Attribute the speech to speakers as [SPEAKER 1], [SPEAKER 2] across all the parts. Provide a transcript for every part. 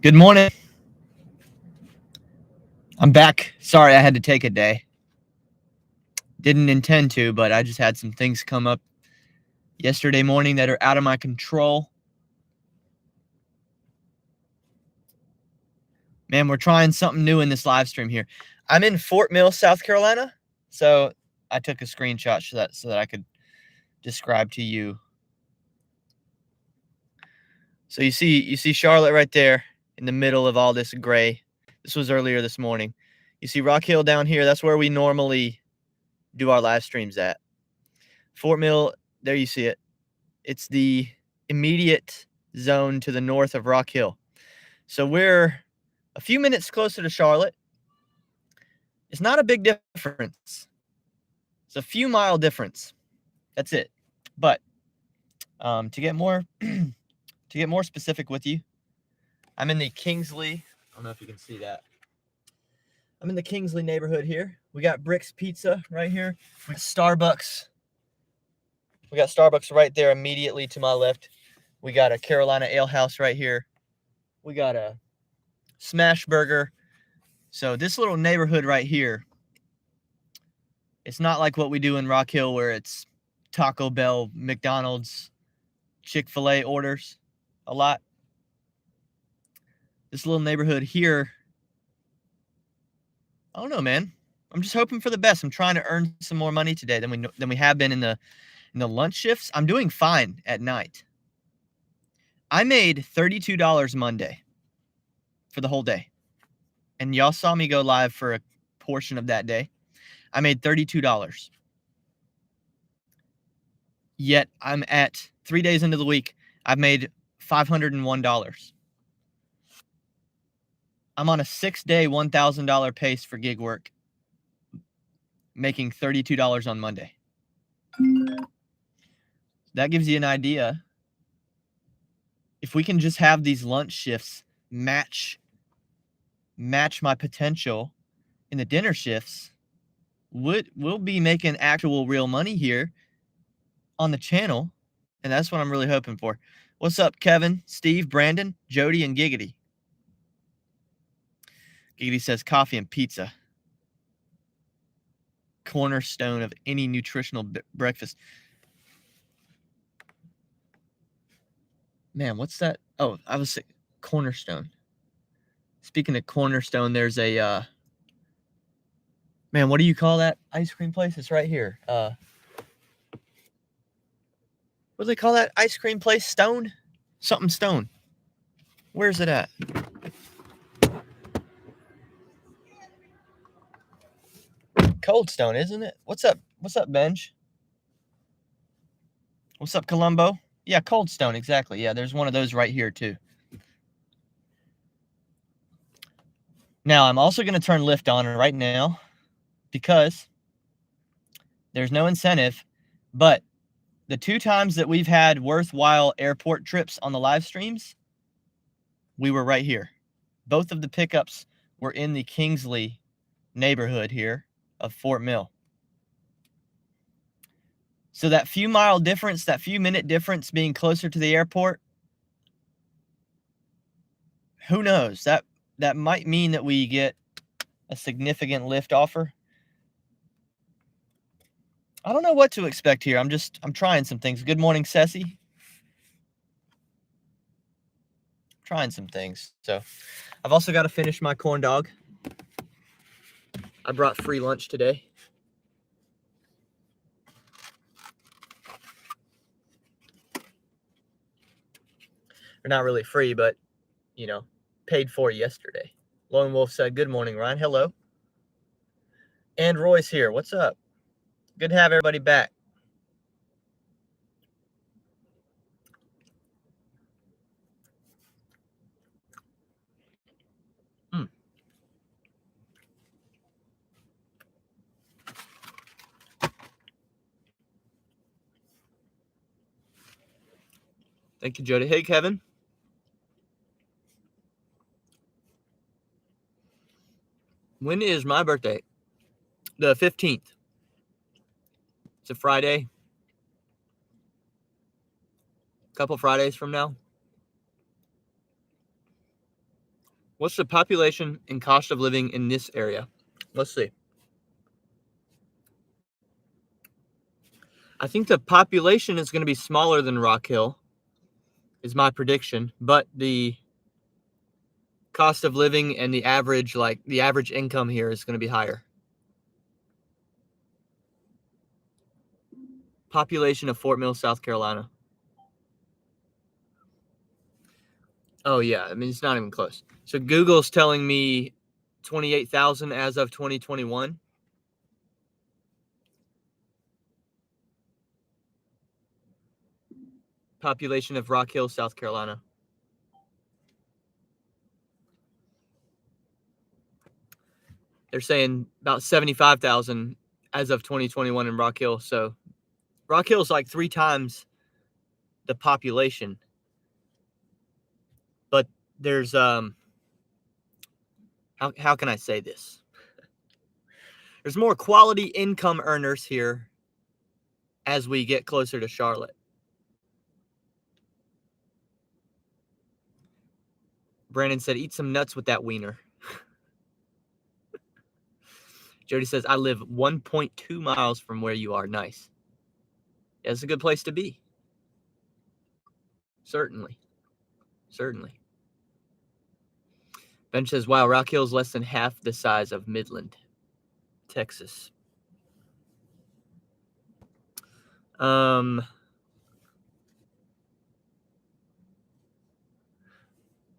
[SPEAKER 1] Good morning. I'm back. Sorry, I had to take a day. Didn't intend to, but I just had some things come up yesterday morning that are out of my control. Man, we're trying something new in this live stream here. I'm in Fort Mill, South Carolina, so I took a screenshot so that I could describe to you. So you see Charlotte right there in the middle of all this gray. This was earlier this morning. You see Rock Hill down here. That's where we normally do our live streams at. Fort Mill, there you see it. It's the immediate zone to the north of Rock Hill. So we're a few minutes closer to Charlotte. It's not a big difference. It's a few mile difference. That's it. But to get more specific with you, I'm in the Kingsley. I don't know if you can see that. I'm in the Kingsley neighborhood here. We got Brick's Pizza right here. We got Starbucks. We got Starbucks right there immediately to my left. We got a Carolina Ale House right here. We got a Smash Burger. So this little neighborhood right here, it's not like what we do in Rock Hill where it's Taco Bell, McDonald's, Chick-fil-A orders a lot. This little neighborhood here, I don't know, man. I'm just hoping for the best. I'm trying to earn some more money today than we have been in the lunch shifts. I'm doing fine at night. I made $32 Monday for the whole day. And y'all saw me go live for a portion of that day. I made $32. Yet I'm at 3 days into the week. I've made $501. I'm on a 6-day, $1,000 pace for gig work, making $32 on Monday. That gives you an idea. If we can just have these lunch shifts match my potential in the dinner shifts, we'll be making actual real money here on the channel, and that's what I'm really hoping for. What's up, Kevin, Steve, Brandon, Jody, and Giggity? Giggity says coffee and pizza. Cornerstone of any nutritional breakfast. Man, what's that? Oh, I was saying Cornerstone. Speaking of Cornerstone, there's a man, what do you call that ice cream place? It's right here. What do they call that ice cream place? Stone? Something Stone. Where's it at? Cold Stone, isn't it? What's up? What's up, Benj? What's up, Columbo? Yeah, Cold Stone, exactly. Yeah, there's one of those right here, too. Now, I'm also going to turn Lyft on right now because there's no incentive, but the 2 times that we've had worthwhile airport trips on the live streams, we were right here. Both of the pickups were in the Kingsley neighborhood here of Fort Mill. So that few mile difference, that few minute difference being closer to the airport, who knows? That might mean that we get a significant Lyft offer. I don't know what to expect here. I'm trying some things. Good morning, Ceci. Trying some things. So I've also got to finish my corn dog. I brought free lunch today. They're not really free, but, you know, paid for yesterday. Lone Wolf said, good morning, Ryan. Hello. And Royce here. What's up? Good to have everybody back. Thank you, Jody. Hey, Kevin. When is my birthday? The 15th. It's a Friday. A couple Fridays from now. What's the population and cost of living in this area? Let's see. I think the population is going to be smaller than Rock Hill, is my prediction, but the cost of living and the average income here is going to be higher. Population of Fort Mill, South Carolina. Oh yeah, I mean it's not even close. So Google's telling me 28,000 as of 2021. Population of Rock Hill, South Carolina. They're saying about 75,000 as of 2021 in Rock Hill. So Rock Hill is like 3 times the population. But there's how can I say this? There's more quality income earners here as we get closer to Charlotte. Brandon said, eat some nuts with that wiener. Jody says, I live 1.2 miles from where you are. Nice. Yeah, it's a good place to be. Certainly. Certainly. Ben says, wow, Rock Hill is less than half the size of Midland, Texas.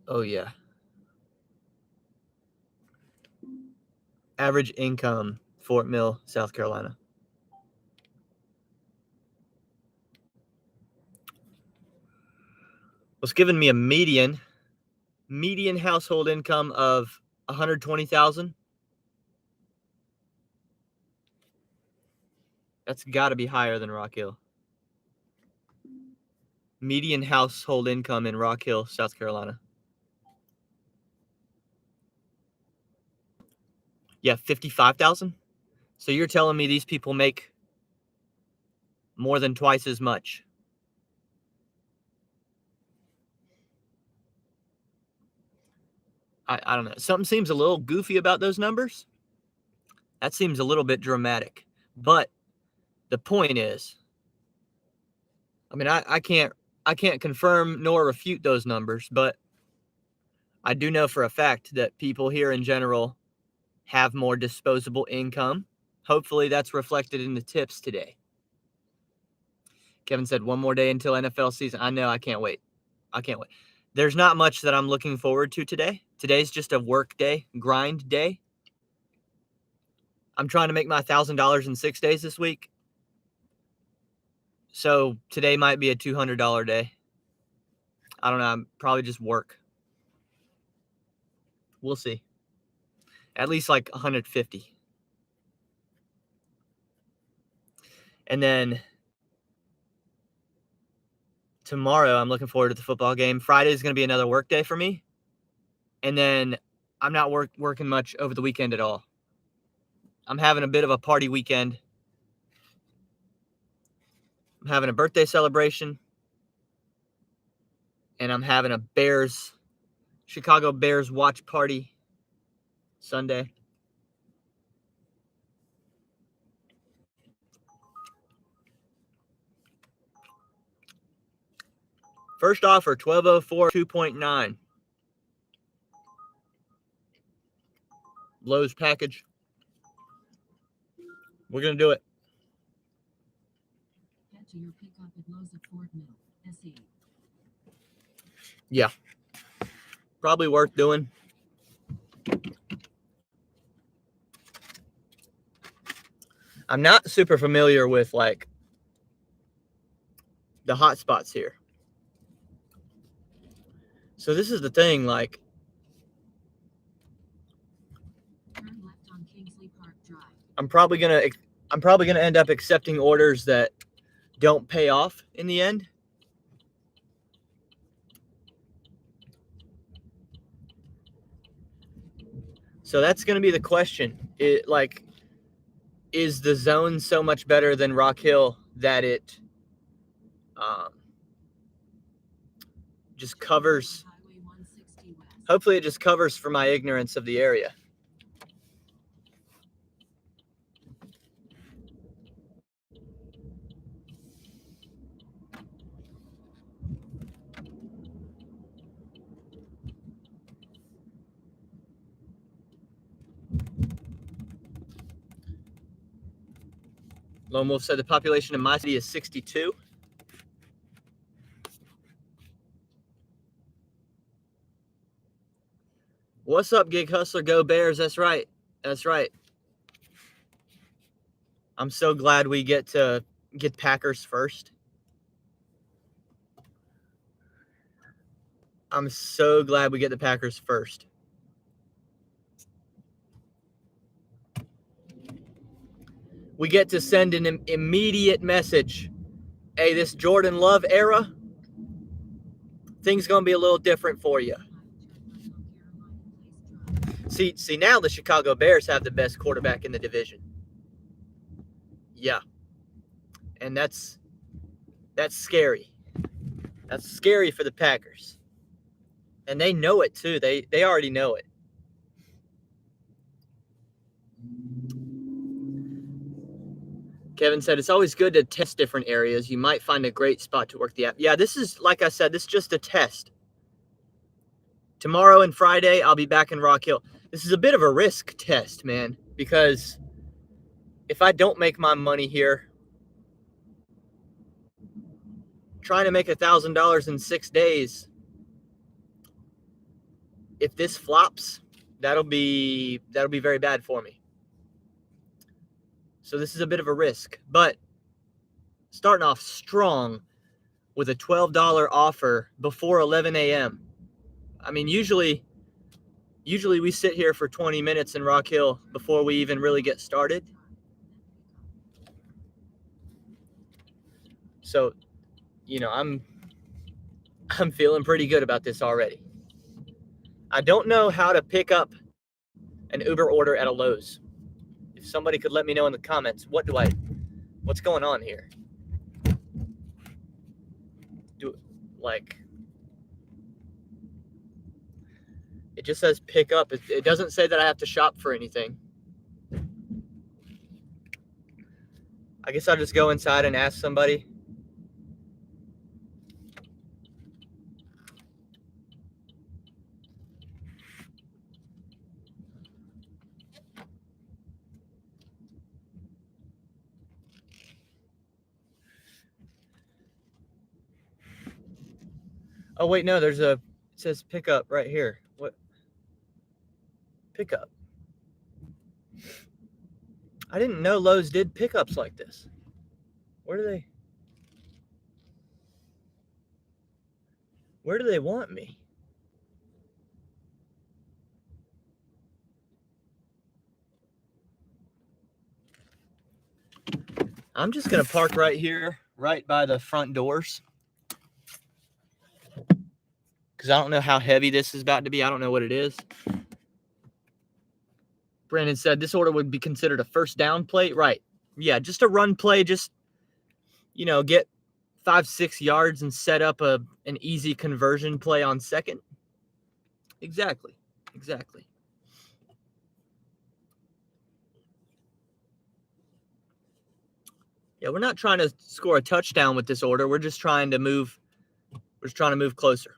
[SPEAKER 1] Oh, yeah. Average income, Fort Mill, South Carolina. Was giving me a median household income of 120,000. That's got to be higher than Rock Hill. Median household income in Rock Hill, South Carolina. Yeah, 55,000. So you're telling me these people make more than twice as much? I don't know. Something seems a little goofy about those numbers. That seems a little bit dramatic. But the point is, I mean, I can't confirm nor refute those numbers, but I do know for a fact that people here in general have more disposable income. Hopefully that's reflected in the tips today. Kevin said, one more day until NFL season. I know, I can't wait. There's not much that I'm looking forward to today. Today's just a work day, grind day. I'm trying to make my $1,000 in 6 days this week. So today might be a $200 day. I don't know. I'm probably just work. We'll see. At least like 150. And then tomorrow, I'm looking forward to the football game. Friday is going to be another work day for me. And then I'm not working much over the weekend at all. I'm having a bit of a party weekend. I'm having a birthday celebration. And I'm having a Chicago Bears watch party Sunday. First offer, 1204, 2.9. Lowe's package. We're going to do it. Head to your pickup at Lowe's at Fort Mill, SE. Yeah. Probably worth doing. I'm not super familiar with like the hot spots here. So this is the thing, like turn left on Kingsley Park Drive. I'm probably gonna end up accepting orders that don't pay off in the end. So that's gonna be the question. Is the zone so much better than Rock Hill that it just covers Hopefully it just covers for my ignorance of the area. Lone Wolf said the population in my city is 62. What's up, Gig Hustler? Go Bears. That's right. That's right. I'm so glad we get to get Packers first. I'm so glad we get the Packers first. We get to send an immediate message. Hey, this Jordan Love era, things going to be a little different for you. See, now the Chicago Bears have the best quarterback in the division. Yeah. And that's scary. That's scary for the Packers. And they know it too. They already know it. Kevin said, it's always good to test different areas. You might find a great spot to work the app. Yeah, this is, like I said, this is just a test. Tomorrow and Friday, I'll be back in Rock Hill. This is a bit of a risk test, man, because if I don't make my money here, trying to make $1,000 in 6 days, if this flops, that'll be very bad for me. So this is a bit of a risk, but starting off strong with a $12 offer before 11 a.m. I mean, usually we sit here for 20 minutes in Rock Hill before we even really get started. So, you know, I'm feeling pretty good about this already. I don't know how to pick up an Uber order at a Lowe's. If somebody could let me know in the comments, what's going on here? It just says pick up. It doesn't say that I have to shop for anything. I guess I'll just go inside and ask somebody. Oh, wait, no, it says pick up right here. What? Pick up. I didn't know Lowe's did pickups like this. Where do they want me? I'm just going to park right here, right by the front doors. Because I don't know how heavy this is about to be. I don't know what it is. Brandon said this order would be considered a first down play. Right. Yeah, just a run play. Just, get 5-6 yards and set up an easy conversion play on second. Exactly. Yeah, we're not trying to score a touchdown with this order. We're just trying to move. We're just trying to move closer.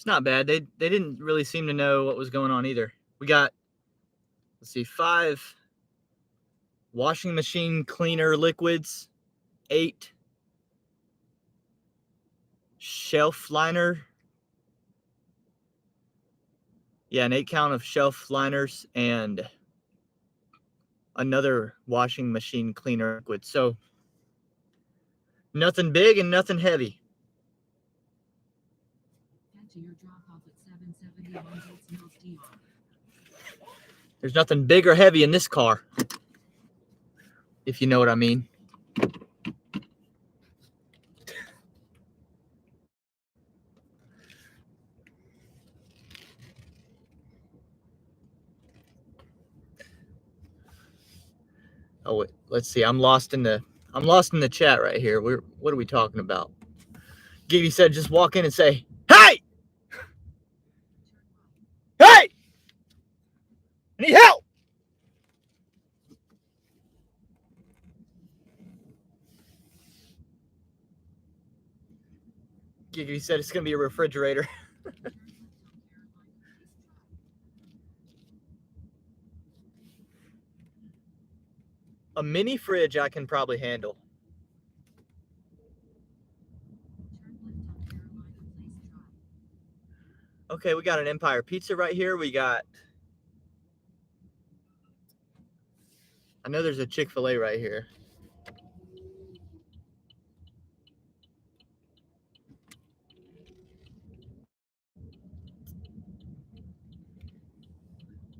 [SPEAKER 1] not bad. They didn't really seem to know what was going on either. We got, let's see, 5 washing machine cleaner liquids, 8 shelf liner. Yeah, an 8 count of shelf liners and another washing machine cleaner liquid. So nothing big and nothing heavy. There's nothing big or heavy in this car, if you know what I mean. Oh wait, let's see. I'm lost in the chat right here. What are we talking about? Gibby said just walk in and say, "Hey! Hey! I need help!" Gibby said it's gonna be a refrigerator. A mini fridge I can probably handle. Okay, we got an Empire Pizza right here. We got, I know there's a Chick-fil-A right here.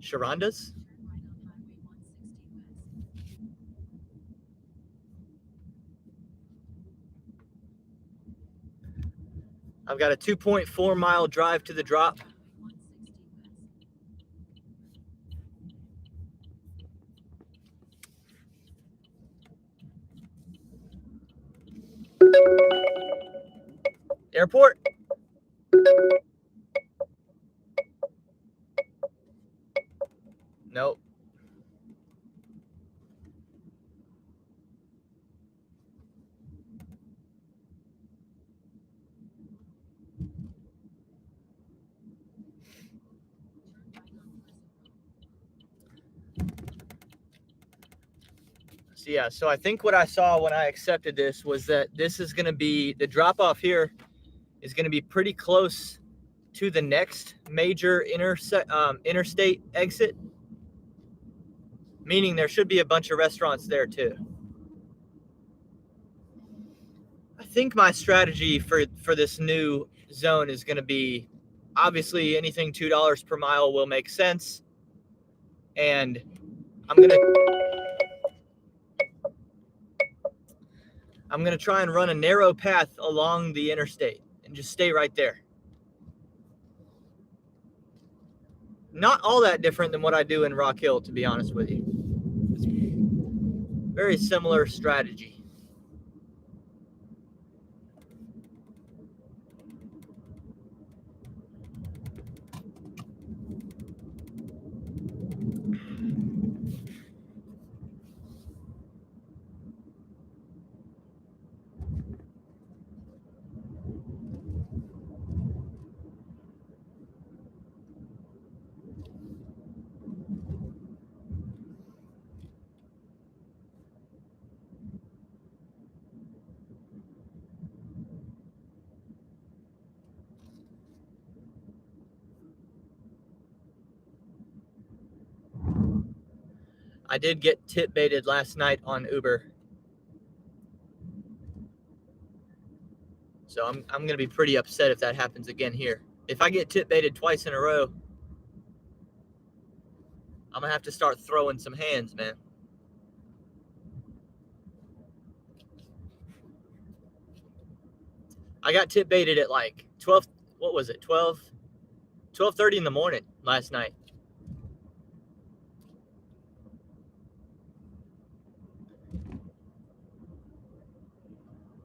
[SPEAKER 1] Sharonda's? I've got a 2.4 mile drive to the drop. Airport? Nope. So yeah, so I think what I saw when I accepted this was that this is going to be, the drop off here is going to be pretty close to the next major interstate exit, meaning there should be a bunch of restaurants there too. I think my strategy for this new zone is going to be, obviously anything $2 per mile will make sense, and I'm going to try and run a narrow path along the interstate and just stay right there. Not all that different than what I do in Rock Hill, to be honest with you. It's very similar strategy. I did get tip baited last night on Uber. So I'm going to be pretty upset if that happens again here. If I get tip baited twice in a row, I'm going to have to start throwing some hands, man. I got tip baited at like 12, what was it? 12:30 in the morning last night.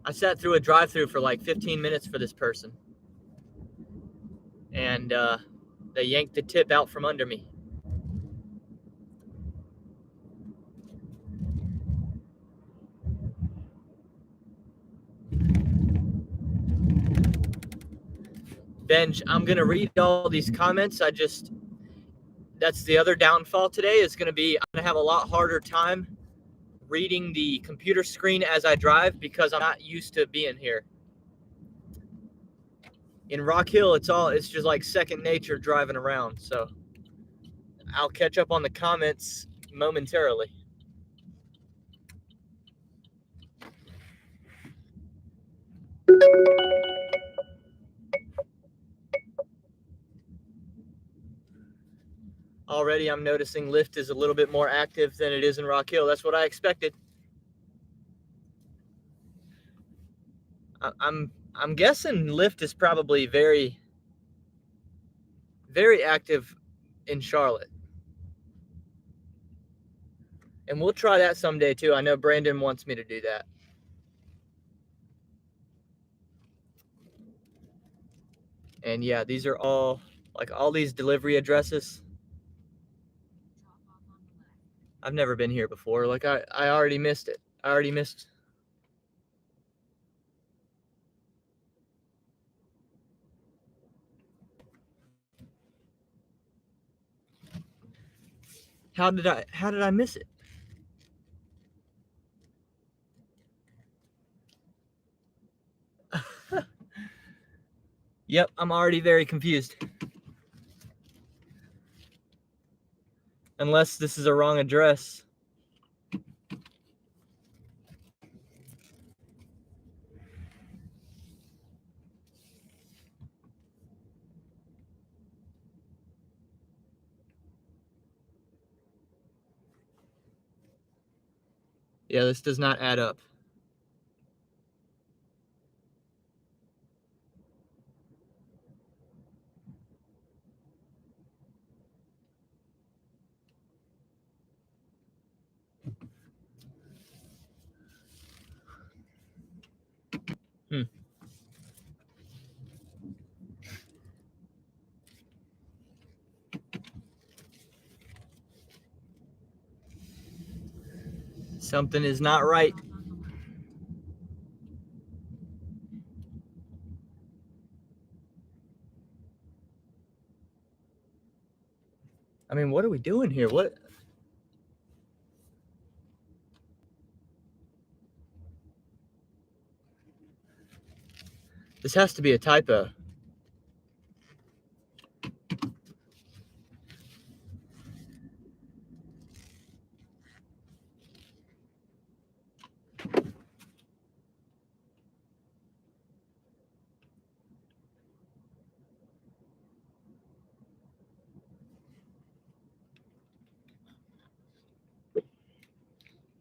[SPEAKER 1] I sat through a drive-through for like 15 minutes for this person. And they yanked the tip out from under me. Benj, I'm going to read all these comments. That's the other downfall today is going to be, I'm going to have a lot harder time reading the computer screen as I drive because I'm not used to being here. In Rock Hill, it's just like second nature driving around. So I'll catch up on the comments momentarily. Already I'm noticing Lyft is a little bit more active than it is in Rock Hill. That's what I expected. I'm guessing Lyft is probably very, very active in Charlotte. And we'll try that someday too. I know Brandon wants me to do that. And yeah, these are all these delivery addresses. I've never been here before. Like I already missed it. I already missed. How did I miss it? Yep, I'm already very confused. Unless this is a wrong address. Yeah, this does not add up. Something is not right. I mean, what are we doing here? What? This has to be a typo.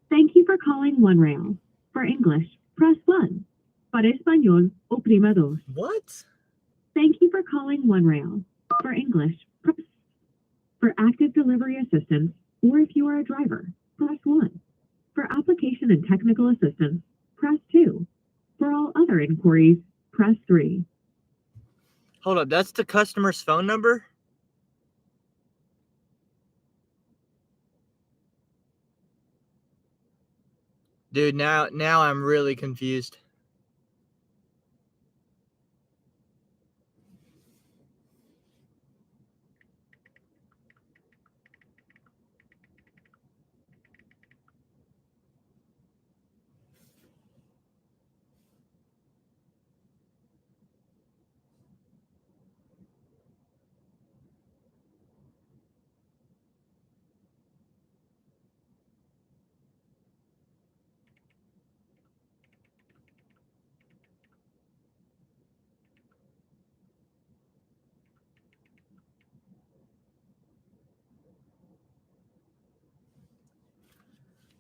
[SPEAKER 2] Thank you for calling OneRail. For English, press 1. Para español, oprima 2.
[SPEAKER 1] What?
[SPEAKER 2] Thank you for calling OneRail. For English, press. For active delivery assistance, or if you are a driver, press 1. For application and technical assistance, press 2. For all other inquiries, press 3.
[SPEAKER 1] Hold up, that's the customer's phone number? Dude, now I'm really confused.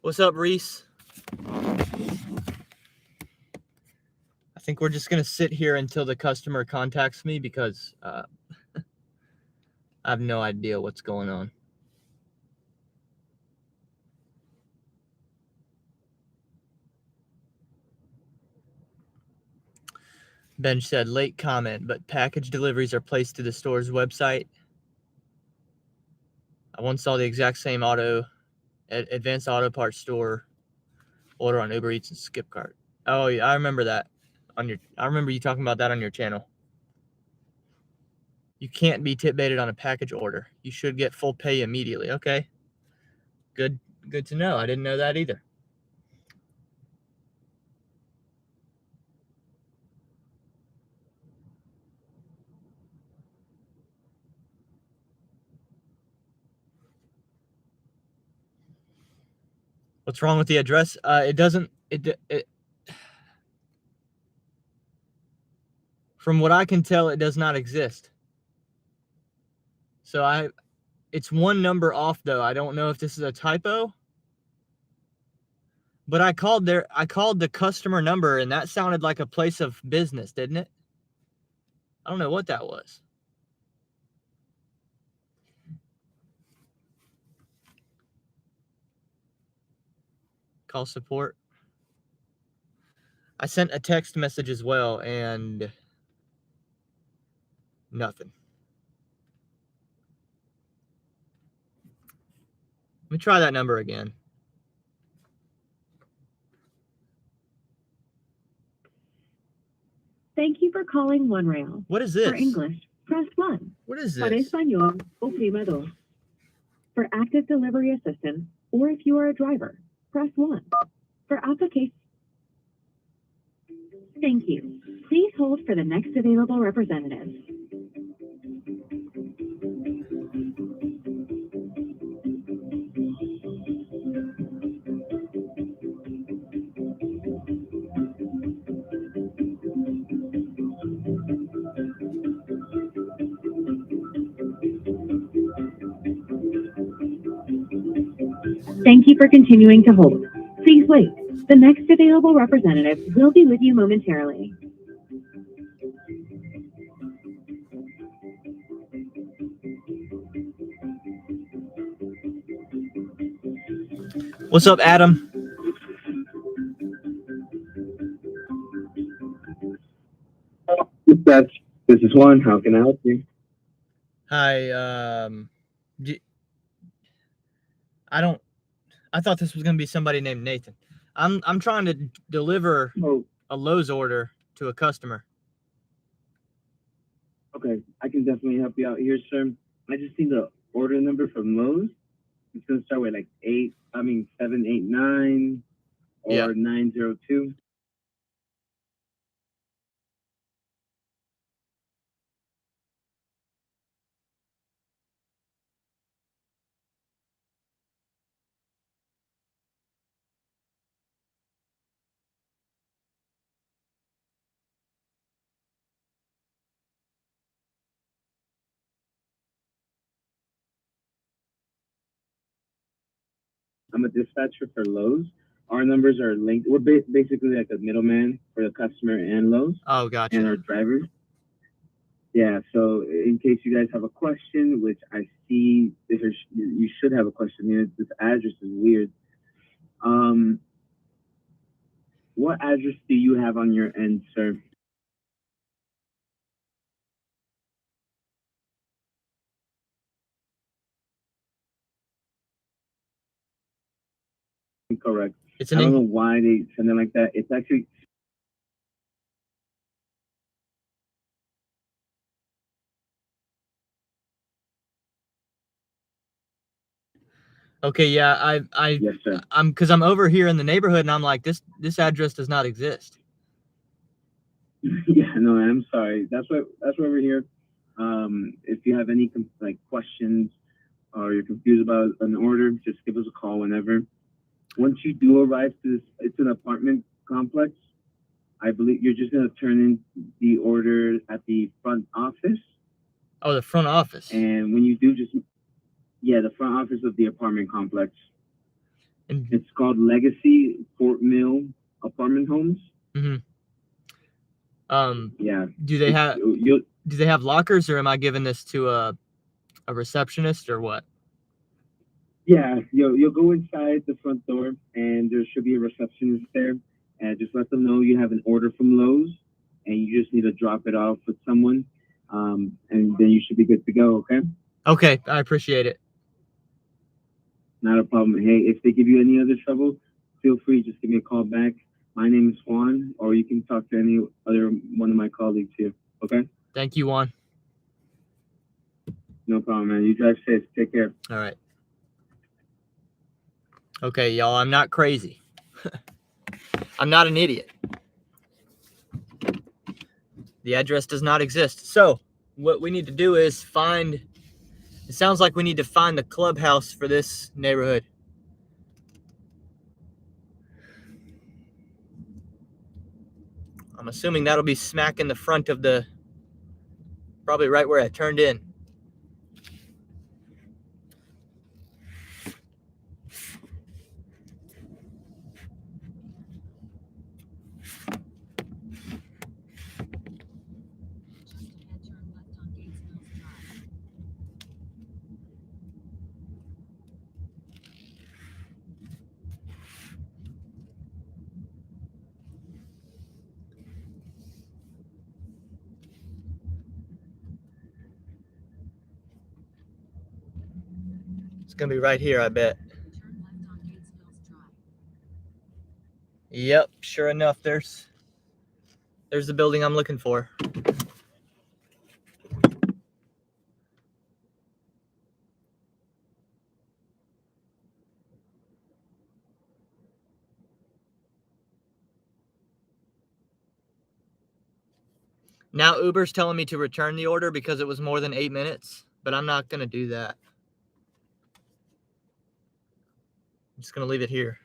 [SPEAKER 1] What's up, Reese? I think we're just going to sit here until the customer contacts me because I have no idea what's going on. Benj said, late comment, but package deliveries are placed to the store's website. I once saw the exact same advanced auto parts store order on Uber Eats and Skipcart. Oh yeah, I remember that I remember you talking about that on your channel. You can't be tip baited on a package order. You should get full pay immediately. Okay. Good to know. I didn't know that either. What's wrong with the address? It doesn't. It from what I can tell, it does not exist. So it's one number off though. I don't know if this is a typo. But I called the customer number and that sounded like a place of business, didn't it? I don't know what that was. Call support. I sent a text message as well and nothing. Let me try that number again.
[SPEAKER 2] Thank you for calling One Rail.
[SPEAKER 1] What is this?
[SPEAKER 2] For English, press 1.
[SPEAKER 1] What is
[SPEAKER 2] Para
[SPEAKER 1] this?
[SPEAKER 2] español, oprima dos. For active delivery assistance, or if you are a driver, press 1. For application. Thank you. Please hold for the next available representative. Thank you for continuing to hold. Please wait. The next available representative will be with you momentarily.
[SPEAKER 1] What's up, Adam?
[SPEAKER 3] This is Juan. How can I help you?
[SPEAKER 1] Hi. I thought this was gonna be somebody named Nathan. I'm trying to deliver a Lowe's order to a customer.
[SPEAKER 3] Okay, I can definitely help you out here, sir. I just need the order number from Lowe's. It's gonna start with like 789 or 902. I'm a dispatcher for Lowe's. Our numbers are linked. We're basically like a middleman for the customer and Lowe's.
[SPEAKER 1] Oh, gotcha.
[SPEAKER 3] And our drivers. Yeah, so in case you guys have a question, which I see, you should have a question here. This address is weird. What address do you have on your end, sir? Correct. I don't know why they send it like that. It's actually.
[SPEAKER 1] Okay, yeah,
[SPEAKER 3] Yes, sir.
[SPEAKER 1] because I'm over here in the neighborhood and I'm like, this address does not exist.
[SPEAKER 3] Yeah, no, I'm sorry. That's why we're here. If you have any questions or you're confused about an order, just give us a call whenever. Once you do arrive to this, it's an apartment complex. I believe you're just gonna turn in the order at the front office.
[SPEAKER 1] Oh, the front office.
[SPEAKER 3] And when you do, the front office of the apartment complex. And it's called Legacy Fort Mill Apartment Homes.
[SPEAKER 1] Mm-hmm.
[SPEAKER 3] Yeah.
[SPEAKER 1] Do they have lockers, or am I giving this to a receptionist, or what?
[SPEAKER 3] Yeah, you'll go inside the front door, and there should be a receptionist there, and just let them know you have an order from Lowe's, and you just need to drop it off with someone, and then you should be good to go. Okay.
[SPEAKER 1] Okay, I appreciate it.
[SPEAKER 3] Not a problem. Hey, if they give you any other trouble, feel free, just give me a call back. My name is Juan, or you can talk to any other one of my colleagues here. Okay.
[SPEAKER 1] Thank you, Juan.
[SPEAKER 3] No problem, man. You drive safe. Take care.
[SPEAKER 1] All right. Okay, y'all, I'm not crazy. I'm not an idiot. The address does not exist. So what we need to do is find, it sounds like we need to find the clubhouse for this neighborhood. I'm assuming that'll be smack in the front of the, probably right where I turned in. It's gonna be right here, I bet. Yep, sure enough, there's the building I'm looking for. Now Uber's telling me to return the order because it was more than 8 minutes, but I'm not gonna do that. I'm just gonna leave it here.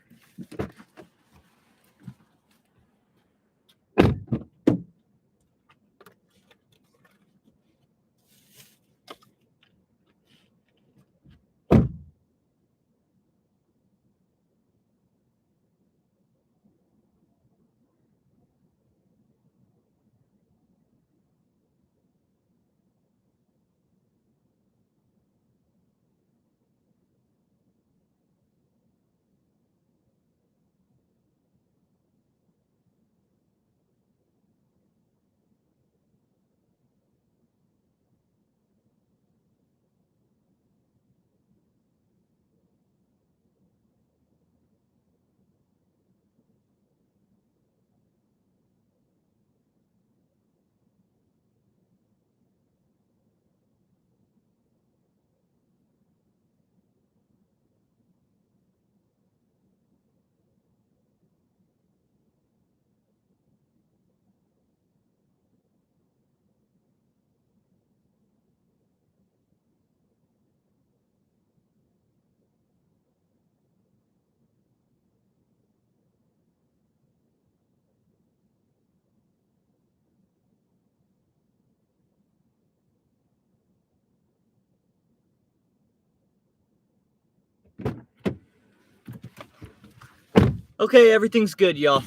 [SPEAKER 1] Okay, everything's good, y'all.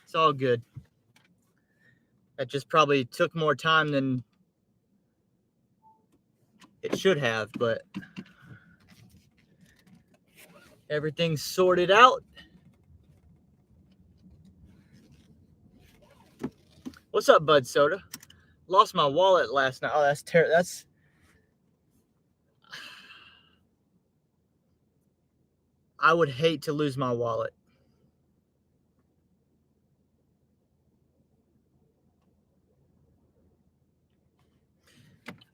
[SPEAKER 1] It's all good. That just probably took more time than it should have, but everything's sorted out. What's up, Bud Soda? Lost my wallet last night. Oh, that's terrible. I would hate to lose my wallet.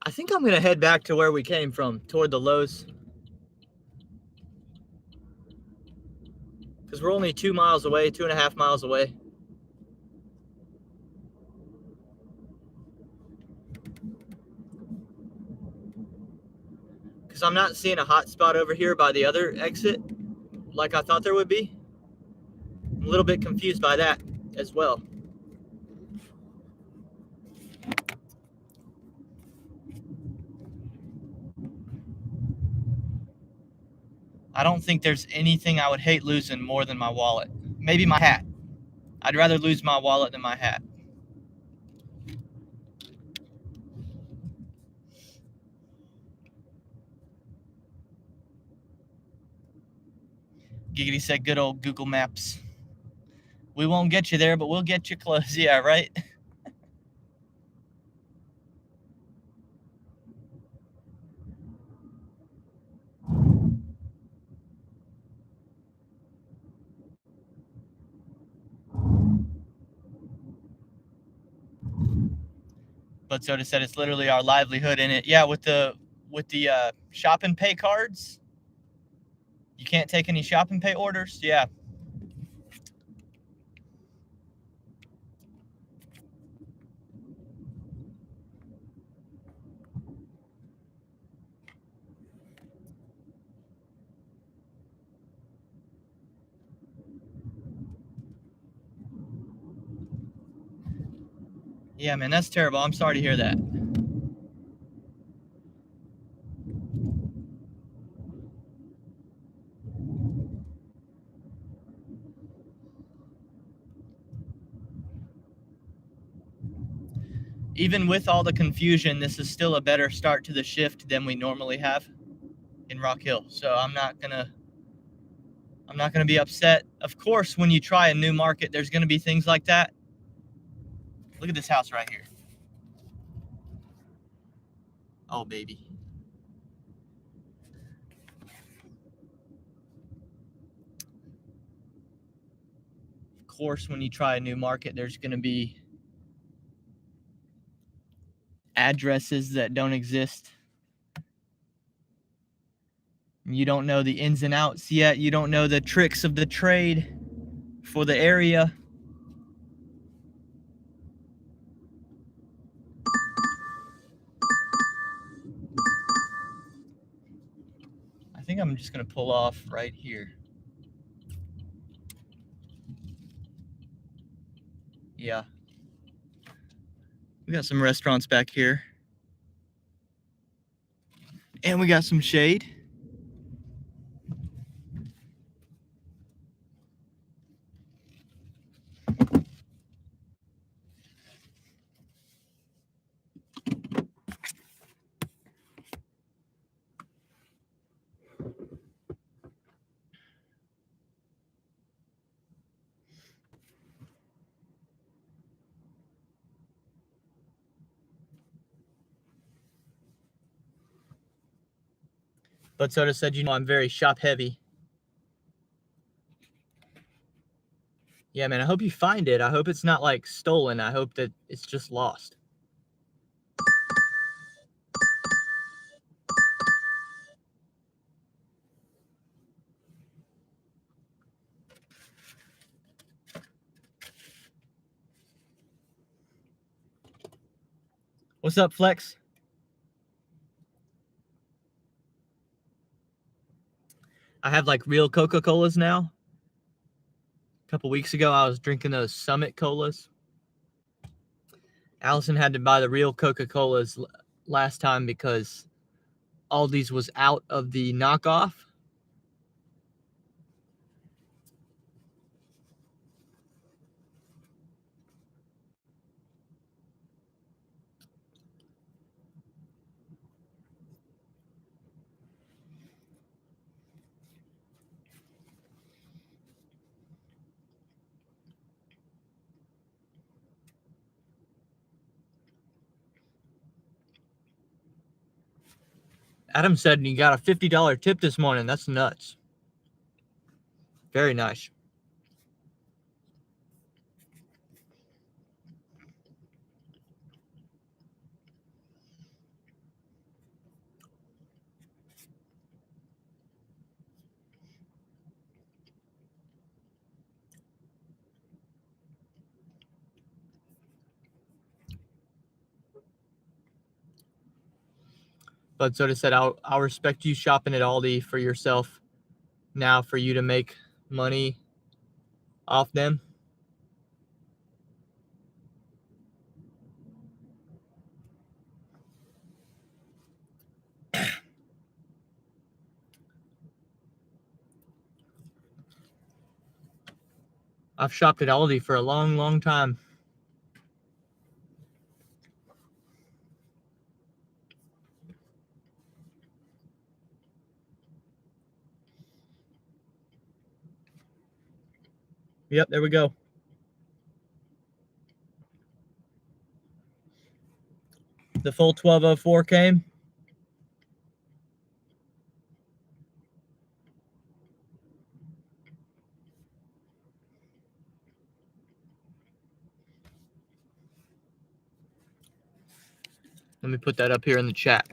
[SPEAKER 1] I think I'm going to head back to where we came from, toward the Lowe's. Because we're only 2 miles away, 2.5 miles away. Because I'm not seeing a hot spot over here by the other exit like I thought there would be. I'm a little bit confused by that as well. I don't think there's anything I would hate losing more than my wallet. Maybe my hat. I'd rather lose my wallet than my hat. Giggity said good old Google Maps. We won't get you there, but we'll get you close. Yeah, right? But Soda said it's literally our livelihood in it. Yeah, with the with the shop and pay cards. You can't take any shop and pay orders. Yeah. Yeah, man, that's terrible. I'm sorry to hear that. Even with all the confusion, this is still a better start to the shift than we normally have in Rock Hill. So I'm not gonna be upset. Of course, when you try a new market, there's gonna be things like that. Look at this house right here. Oh, baby. Of course, when you try a new market, there's gonna be addresses that don't exist. You don't know the ins and outs yet. You don't know the tricks of the trade for the area. I think I'm just gonna pull off right here. Yeah. We got some restaurants back here. And we got some shade. But Soda said, you know, I'm very shop heavy. Yeah, man, I hope you find it. I hope it's not like stolen. I hope that it's just lost. What's up, Flex? I have like real Coca-Colas now. A couple weeks ago, I was drinking those Summit Colas. Allison had to buy the real Coca-Colas last time because Aldi's was out of the knockoff. Adam said you got a $50 tip this morning. That's nuts. Very nice. But Soda said, I'll respect you shopping at Aldi for yourself now for you to make money off them. I've shopped at Aldi for a long, long time. Yep, there we go. The full 1204 came. Let me put that up here in the chat.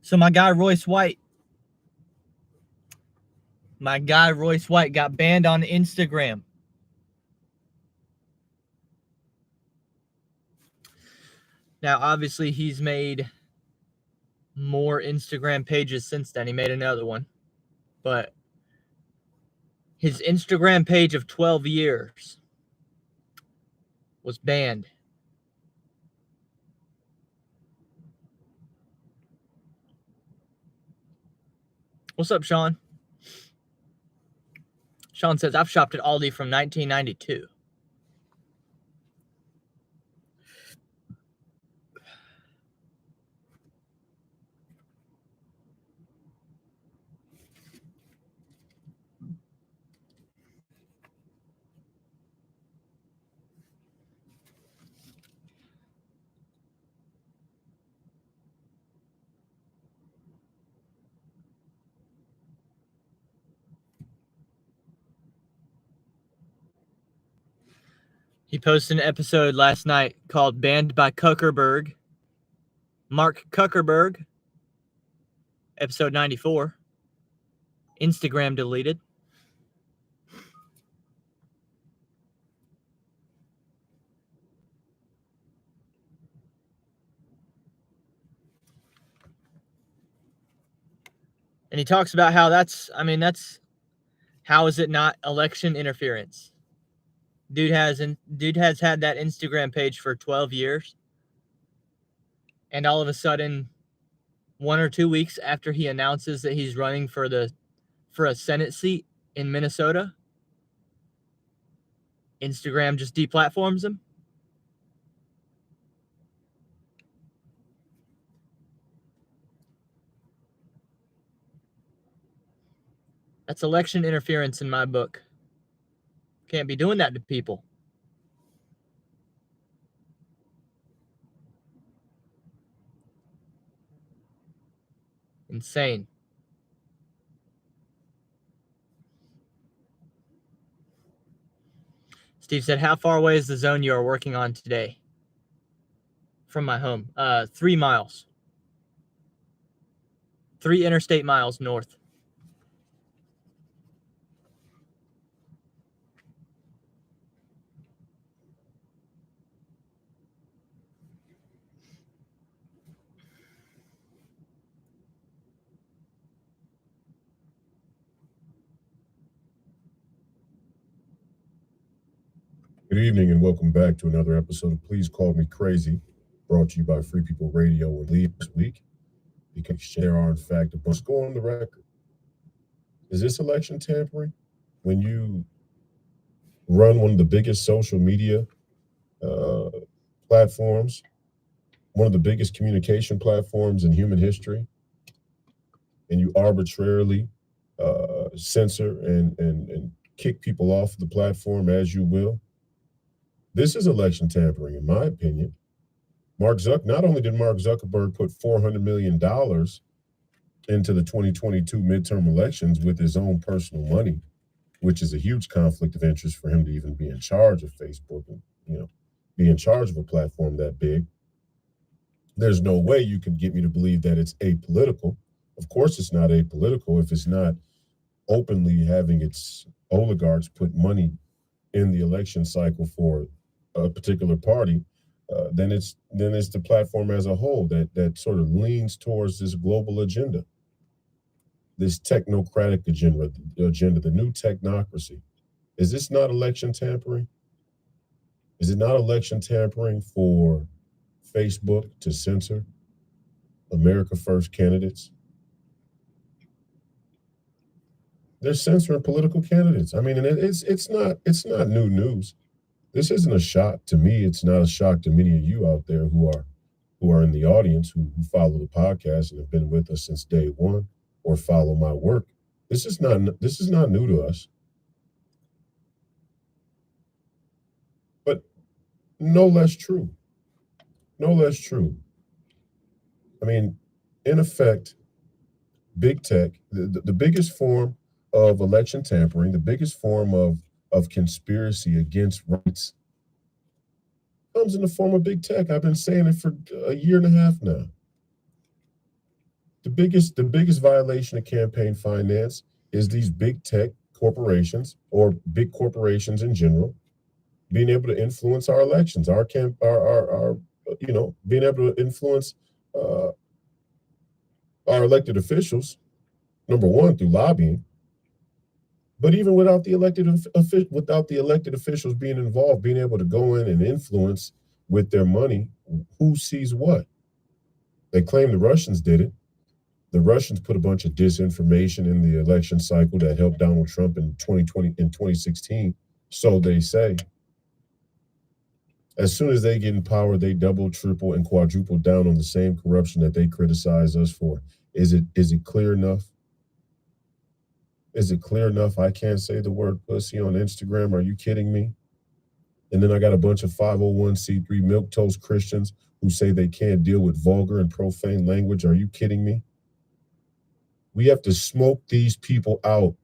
[SPEAKER 1] So my guy Royce White got banned on Instagram. Now, obviously, he's made more Instagram pages since then. He made another one. But his Instagram page of 12 years was banned. What's up, Sean? Sean says, I've shopped at Aldi from 1992. He posted an episode last night called Banned by Cuckerberg. Mark Cuckerberg. Episode 94. Instagram deleted. And he talks about how how is it not election interference? Dude has had that Instagram page for 12 years. And all of a sudden, 1 or 2 weeks after he announces that he's running for a Senate seat in Minnesota, Instagram just deplatforms him. That's election interference in my book. Can't be doing that to people. Insane. Steve said, how far away is the zone you are working on today from my home? 3 miles. 3 interstate miles north.
[SPEAKER 4] Good evening and welcome back to another episode of Please Call Me Crazy, brought to you by Free People Radio and Leave this week. Because there are, in fact, a bunch. Go on the record. Is this election tampering? When you run one of the biggest social media platforms, one of the biggest communication platforms in human history, and you arbitrarily censor and kick people off the platform as you will, this is election tampering, in my opinion. Not only did Mark Zuckerberg put $400 million into the 2022 midterm elections with his own personal money, which is a huge conflict of interest for him to even be in charge of Facebook and, be in charge of a platform that big. There's no way you can get me to believe that it's apolitical. Of course it's not apolitical if it's not openly having its oligarchs put money in the election cycle for a particular party. Then it's the platform as a whole that sort of leans towards this global agenda, this technocratic agenda, the new technocracy. Is this not election tampering? Is it not election tampering for Facebook to censor America First candidates? They're censoring political candidates. I mean, and it's not new news. This isn't a shock to me. It's not a shock to many of you out there who are in the audience who follow the podcast and have been with us since day one or follow my work. This is not new to us. But no less true. No less true. I mean, in effect, big tech, the biggest form of election tampering, the biggest form of conspiracy against rights comes in the form of big tech. I've been saying it for a year and a half now. The biggest violation of campaign finance is these big tech corporations or big corporations in general being able to influence our elections, our being able to influence our elected officials. Number one, through lobbying, but even without the elected officials being involved, being able to go in and influence with their money, who sees what? They claim the Russians did it. The Russians put a bunch of disinformation in the election cycle that helped Donald Trump in 2016. So they say. As soon as they get in power, they double, triple, and quadruple down on the same corruption that they criticize us for. Is it clear enough? Is it clear enough? I can't say the word pussy on Instagram. Are you kidding me? And then I got a bunch of 501c3 milquetoast Christians who say they can't deal with vulgar and profane language. Are you kidding me? We have to smoke these people out.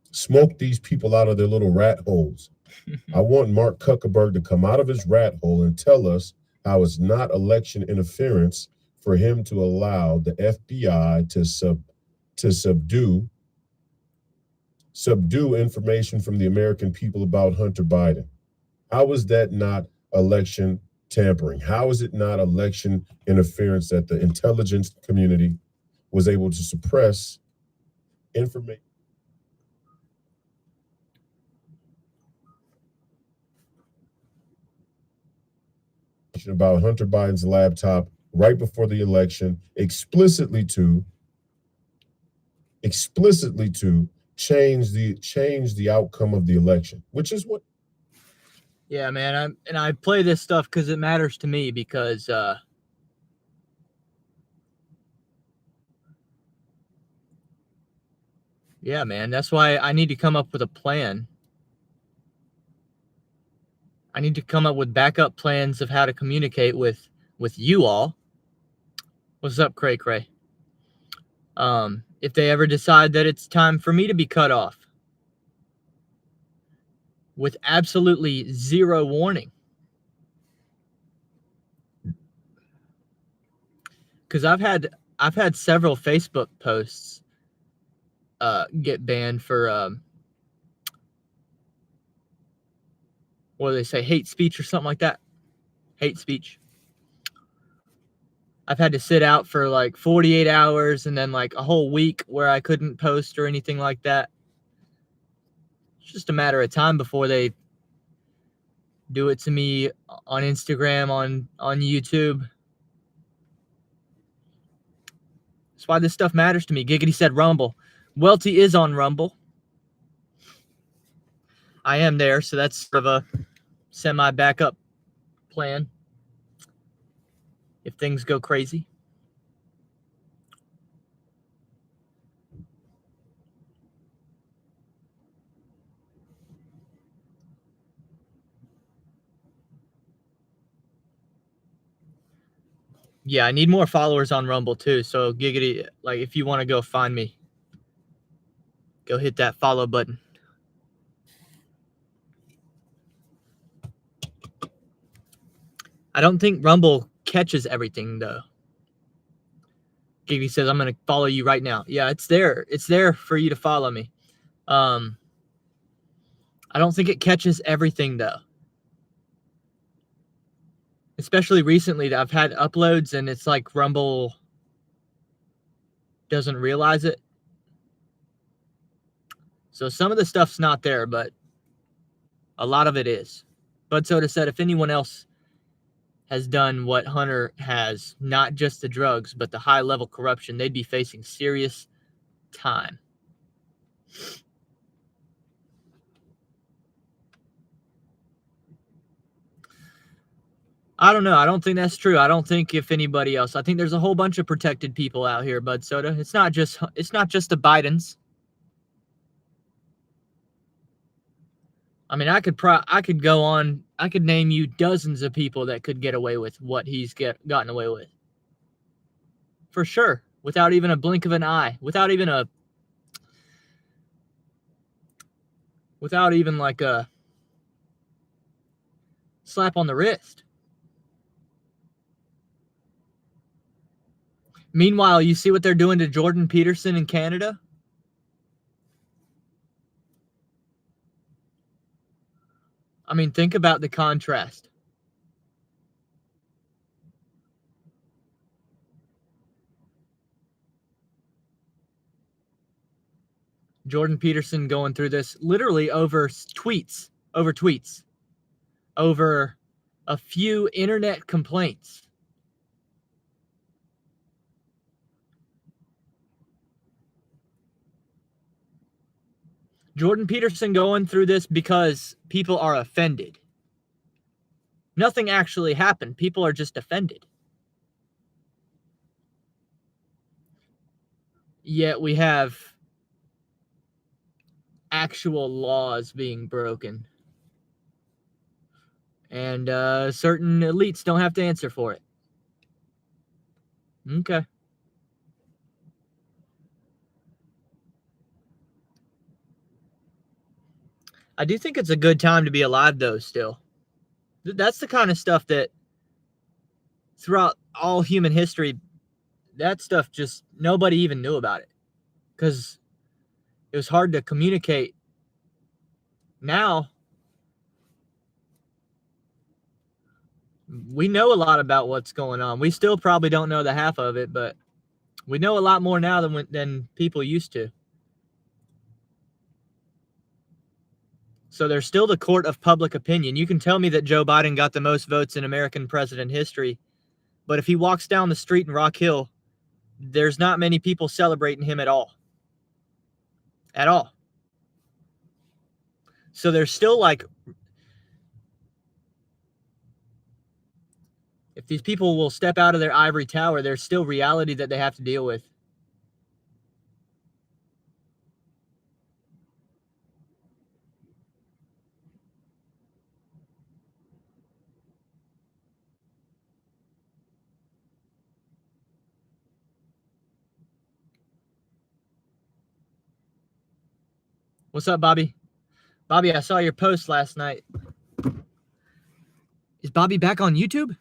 [SPEAKER 4] Smoke these people out of their little rat holes. I want Mark Cuckerberg to come out of his rat hole and tell us how it's not election interference for him to allow the FBI to subdue information from the American people about Hunter Biden. How is that not election tampering? How is it not election interference that the intelligence community was able to suppress information about Hunter Biden's laptop right before the election, explicitly to change the outcome of the election, which is what.
[SPEAKER 1] Yeah, man. I play this stuff because it matters to me because yeah, man. That's why I need to come up with a plan. I need to come up with backup plans of how to communicate with you all. What's up, Cray Cray? If they ever decide that it's time for me to be cut off with absolutely zero warning. Because I've had several Facebook posts get banned for what do they say, hate speech or something like that. Hate speech. I've had to sit out for like 48 hours and then like a whole week where I couldn't post or anything like that. It's just a matter of time before they do it to me on Instagram, on YouTube. That's why this stuff matters to me. Giggity said Rumble. Welty is on Rumble. I am there, so that's sort of a semi-backup plan if things go crazy. Yeah, I need more followers on Rumble too. So Giggity, like if you want to go find me, go hit that follow button. I don't think Rumble catches everything though. Giggity says, I'm going to follow you right now. Yeah, it's there. It's there for you to follow me. I don't think it catches everything though. Especially recently, I've had uploads and it's like Rumble doesn't realize it. So some of the stuff's not there, but a lot of it is. Bud Soda said if anyone else has done what Hunter has, not just the drugs, but the high-level corruption, they'd be facing serious time. I don't know. I don't think that's true. I don't think if anybody else. I think there's a whole bunch of protected people out here, Bud Soda. It's not just the Bidens. I mean, I could go on. I could name you dozens of people that could get away with what he's gotten away with. For sure. Without even a blink of an eye. Without even like a slap on the wrist. Meanwhile, you see what they're doing to Jordan Peterson in Canada? I mean, think about the contrast. Jordan Peterson going through this literally over tweets, over a few internet complaints. Jordan Peterson going through this because people are offended. Nothing actually happened. People are just offended. Yet we have actual laws being broken. And certain elites don't have to answer for it. Okay. I do think it's a good time to be alive, though, still. That's the kind of stuff that throughout all human history, that stuff just nobody even knew about it because it was hard to communicate. Now, we know a lot about what's going on. We still probably don't know the half of it, but we know a lot more now than people used to. So there's still the court of public opinion. You can tell me that Joe Biden got the most votes in American president history, but if he walks down the street in Rock Hill, there's not many people celebrating him at all. At all. So there's still like, if these people will step out of their ivory tower, there's still reality that they have to deal with. What's up, Bobby? Bobby, I saw your post last night. Is Bobby back on YouTube?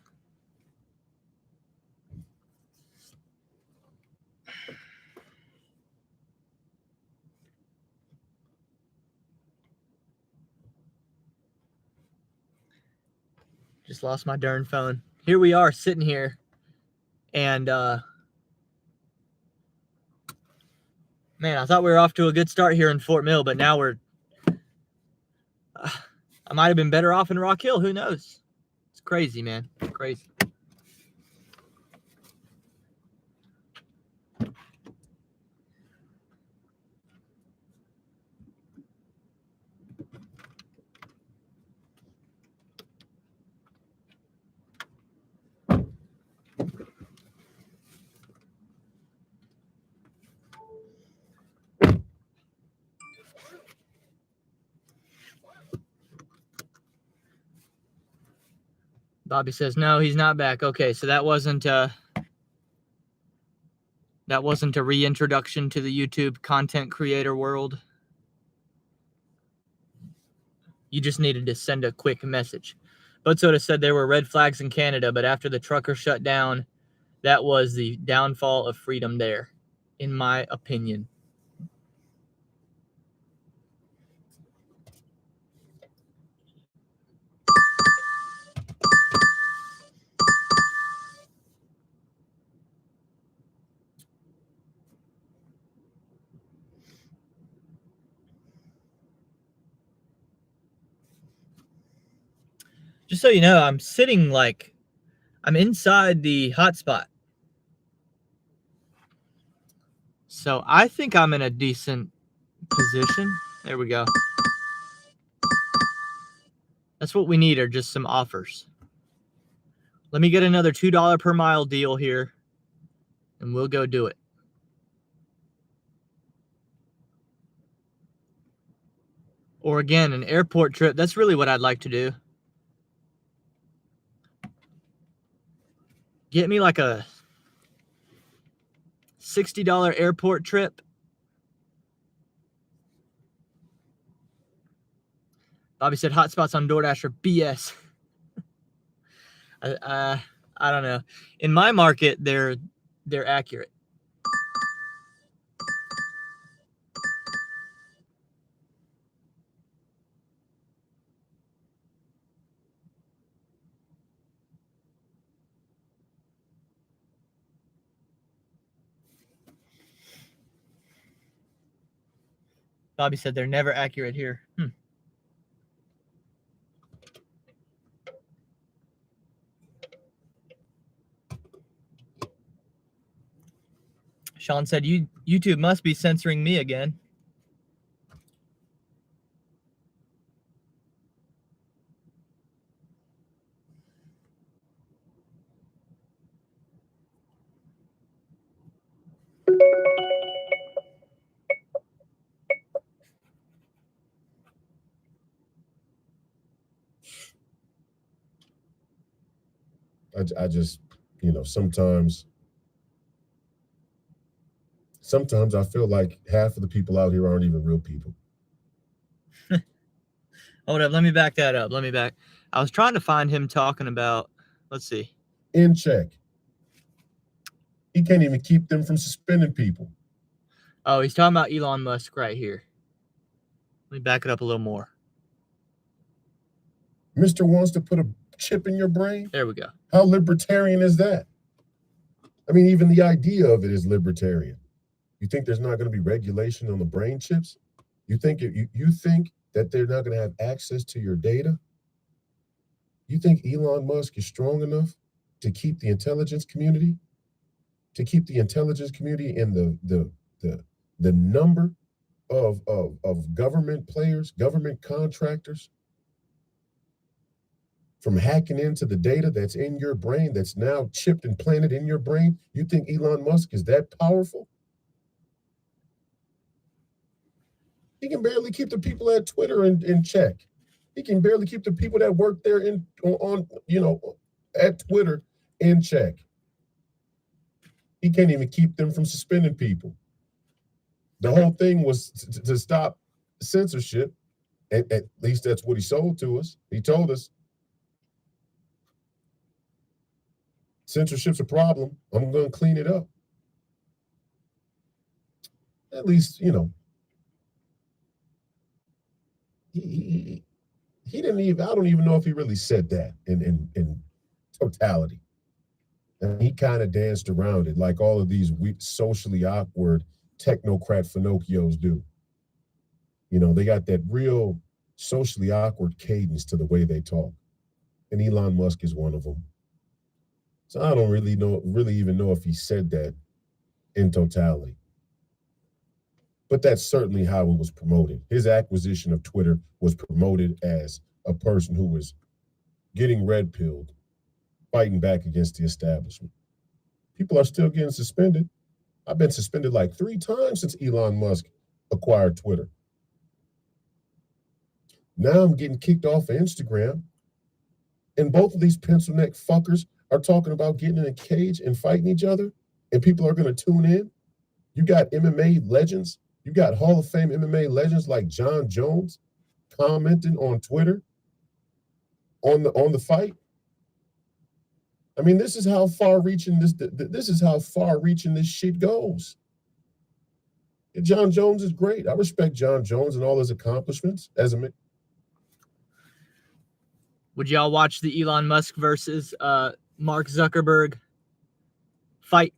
[SPEAKER 1] Just lost my darn phone. Here we are sitting here. And, man, I thought we were off to a good start here in Fort Mill, but now we're... I might have been better off in Rock Hill. Who knows? It's crazy, man. Crazy. Bobby says, no, he's not back. Okay, so that wasn't a reintroduction to the YouTube content creator world. You just needed to send a quick message. But Soda said there were red flags in Canada, but after the trucker shut down, that was the downfall of freedom there, in my opinion. Just so you know, I'm sitting like I'm inside the hotspot. So I think I'm in a decent position. There we go. That's what we need, are just some offers. Let me get another $2 per mile deal here, and we'll go do it. Or again, an airport trip. That's really what I'd like to do. Get me like a $60 airport trip. Bobby said hotspots on DoorDash are BS. I don't know. In my market, they're they're accurate. Bobby said they're never accurate here. Sean said, YouTube must be censoring me again.
[SPEAKER 4] I just, sometimes I feel like half of the people out here aren't even real people.
[SPEAKER 1] Hold up, let me back that up. I was trying to find him talking about, let's see.
[SPEAKER 4] In check. He can't even keep them from suspending people.
[SPEAKER 1] Oh, he's talking about Elon Musk right here. Let me back it up a little more.
[SPEAKER 4] Mr. wants to put a chip in your brain?
[SPEAKER 1] There we go.
[SPEAKER 4] How libertarian is that? I mean, even the idea of it is libertarian. You think there's not going to be regulation on the brain chips? You think that they're not going to have access to your data? You think Elon Musk is strong enough to keep the intelligence community? To keep the intelligence community in the number of government players, government contractors, from hacking into the data that's in your brain, that's now chipped and planted in your brain? You think Elon Musk is that powerful? He can barely keep the people at Twitter in check. He can barely keep the people that work there at Twitter in check. He can't even keep them from suspending people. The whole thing was to stop censorship. At least that's what he sold to us. He told us censorship's a problem. I'm going to clean it up. At least, he didn't even, I don't even know if he really said that in totality. And he kind of danced around it like all of these socially awkward technocrat Finocchios do. They got that real socially awkward cadence to the way they talk. And Elon Musk is one of them. So I don't really even know if he said that in totality. But that's certainly how it was promoted. His acquisition of Twitter was promoted as a person who was getting red-pilled, fighting back against the establishment. People are still getting suspended. I've been suspended like 3 times since Elon Musk acquired Twitter. Now I'm getting kicked off of Instagram. And both of these pencil neck fuckers are talking about getting in a cage and fighting each other. And people are going to tune in. You got MMA legends. You got Hall of Fame MMA legends like John Jones commenting on Twitter on the fight. I mean, this is how far-reaching this shit goes. And John Jones is great. I respect John Jones and all his accomplishments as a.
[SPEAKER 1] Would y'all watch the Elon Musk versus Mark Zuckerberg fight?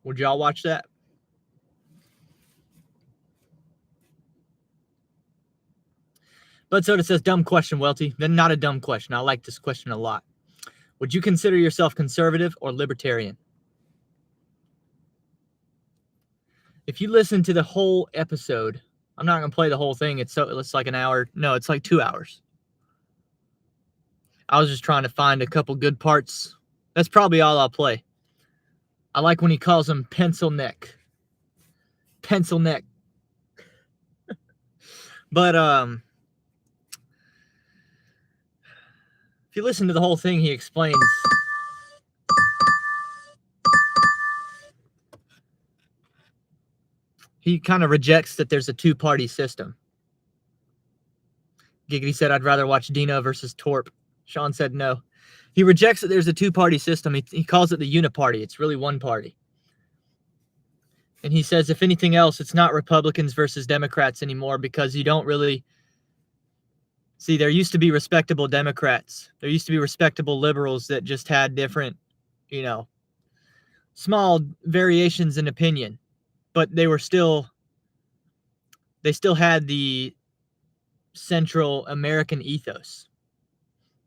[SPEAKER 1] Would y'all watch that? But Soda says, dumb question, Welty. Then not a dumb question. I like this question a lot. Would you consider yourself conservative or libertarian? If you listen to the whole episode, I'm not going to play the whole thing. It's like an hour. No, it's like 2 hours. I was just trying to find a couple good parts. That's probably all I'll play. I like when he calls him pencil neck. Pencil neck. But if you listen to the whole thing, he explains he kind of rejects that there's a two-party system. Giggity said, I'd rather watch Dino versus Torp. Sean said no. He rejects that there's a two-party system. He calls it the uniparty. It's really one party. And he says, if anything else, it's not Republicans versus Democrats anymore, because you don't really see, there used to be respectable Democrats. There used to be respectable liberals that just had different, small variations in opinion, but they still had the Central American ethos.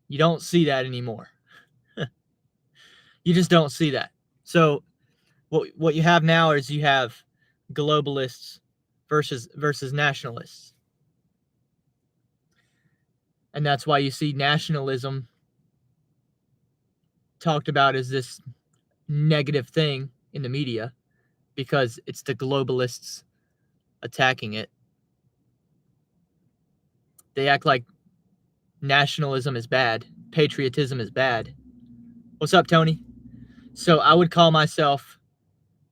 [SPEAKER 1] You don't see that anymore. You just don't see that. So what you have now is you have globalists versus nationalists. And that's why you see nationalism talked about as this negative thing in the media, because it's the globalists attacking it. They act like nationalism is bad, patriotism is bad. What's up, Tony? So I would call myself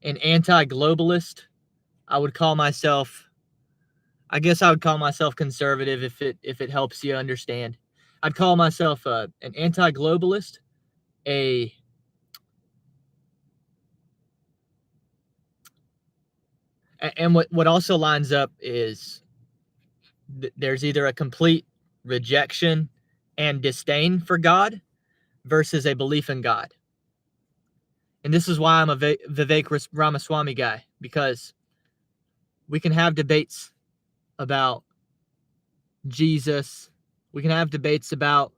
[SPEAKER 1] an anti-globalist. I would call myself conservative if it helps you understand. I'd call myself an anti-globalist, and what also lines up is there's either a complete rejection and disdain for God versus a belief in God. And this is why I'm a Vivek Ramaswamy guy, because we can have debates about Jesus. We can have debates about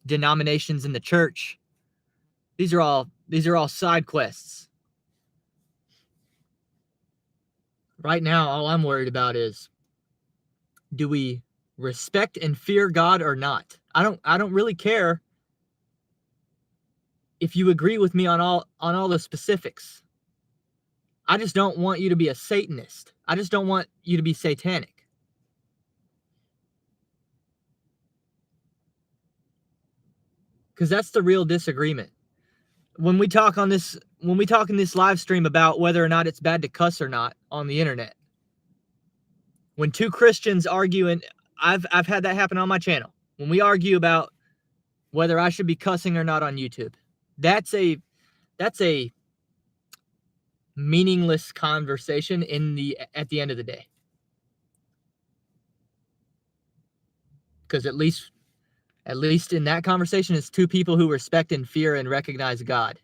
[SPEAKER 1] denominations in the church. These are all side quests. Right now, all I'm worried about is, do we respect and fear God or not? I don't really care if you agree with me on all the specifics. I just don't want you to be a Satanist. I just don't want you to be satanic. Because that's the real disagreement. When we talk in this live stream about whether or not it's bad to cuss or not on the internet, when two Christians argue, and I've had that happen on my channel, when we argue about whether I should be cussing or not on YouTube, that's a meaningless conversation at the end of the day. Because at least in that conversation, it's two people who respect and fear and recognize God.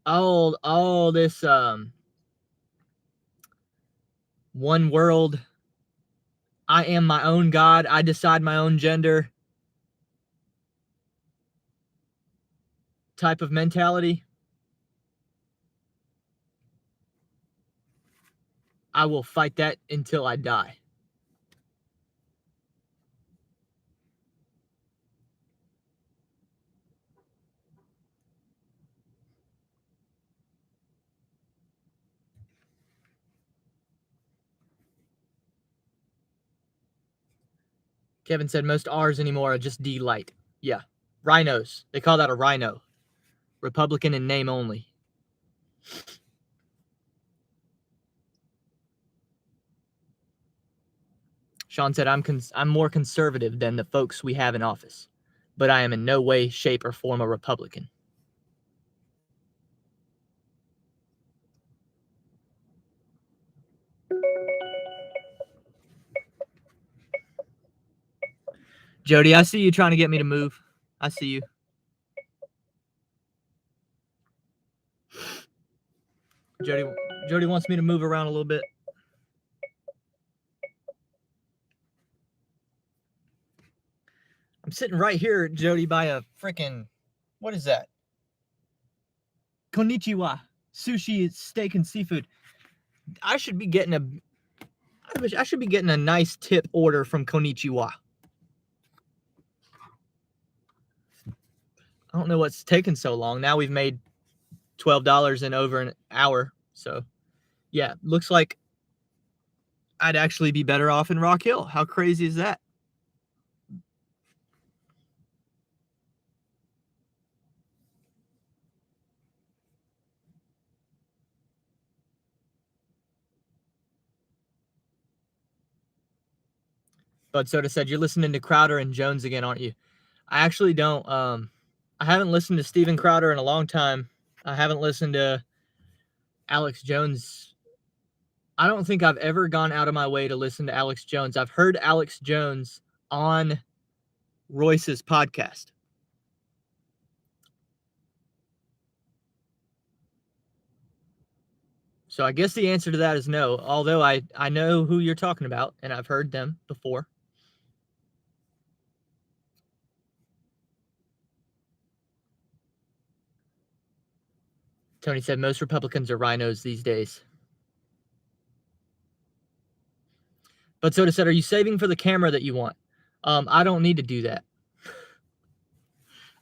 [SPEAKER 1] All this one world, I am my own God, I decide my own gender type of mentality, I will fight that until I die. Kevin said most R's anymore are just D-light. Yeah. Rhinos. They call that a rhino. Republican in name only. Sean said, I'm more conservative than the folks we have in office, but I am in no way, shape, or form a Republican. Jody, I see you trying to get me to move. I see you. Jody wants me to move around a little bit. I'm sitting right here, Jody, by a freaking, what is that? Konnichiwa. Sushi, steak, and seafood. I should be getting a nice tip order from Konnichiwa. I don't know what's taking so long. Now we've made $12 in over an hour. So, yeah, looks like I'd actually be better off in Rock Hill. How crazy is that? Bud Soda said, you're listening to Crowder and Jones again, aren't you? I actually don't. I haven't listened to Steven Crowder in a long time. I haven't listened to Alex Jones. I don't think I've ever gone out of my way to listen to Alex Jones. I've heard Alex Jones on Royce's podcast. So I guess the answer to that is no, although I know who you're talking about, and I've heard them before. Tony said most Republicans are rhinos these days. But Soda said, are you saving for the camera that you want? I don't need to do that.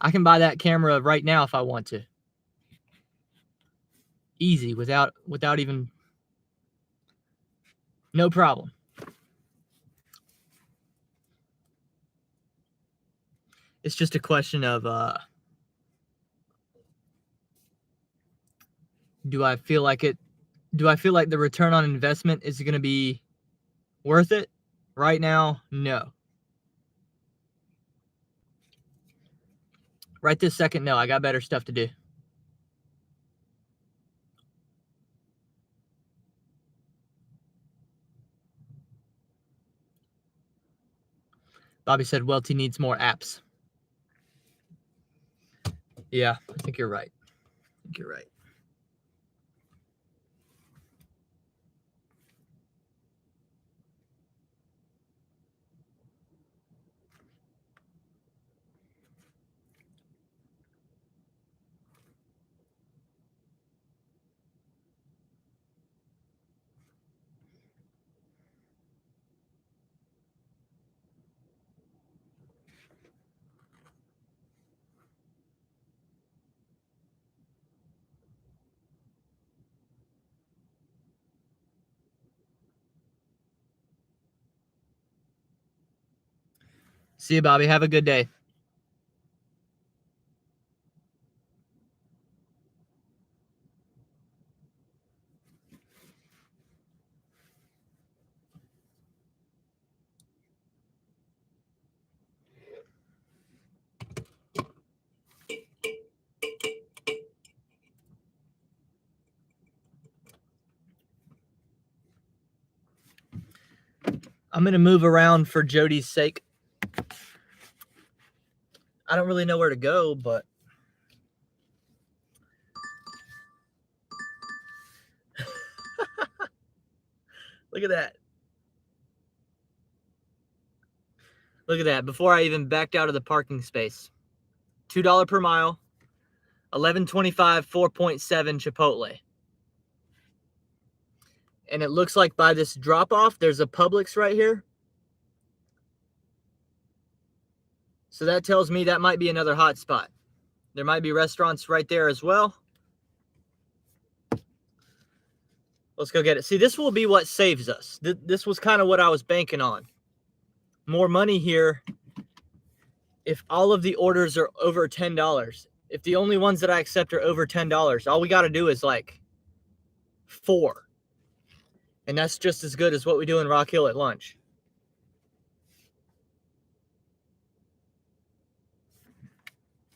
[SPEAKER 1] I can buy that camera right now if I want to. Easy, without even, no problem. It's just a question of, do I feel like the return on investment is going to be worth it? Right now, no. Right this second, no. I got better stuff to do. Bobby said Welty needs more apps. Yeah, I think you're right. See you, Bobby. Have a good day. I'm going to move around for Jody's sake. I don't really know where to go, but look at that. Look at that. Before I even backed out of the parking space. $2 per mile. $11.25, 4.7 Chipotle. And it looks like by this drop-off, there's a Publix right here. So that tells me that might be another hot spot. There might be restaurants right there as well. Let's go get it. See, this will be what saves us. This was kind of what I was banking on. More money here if all of the orders are over $10. If the only ones that I accept are over $10, all we got to do is like 4. And that's just as good as what we do in Rock Hill at lunch.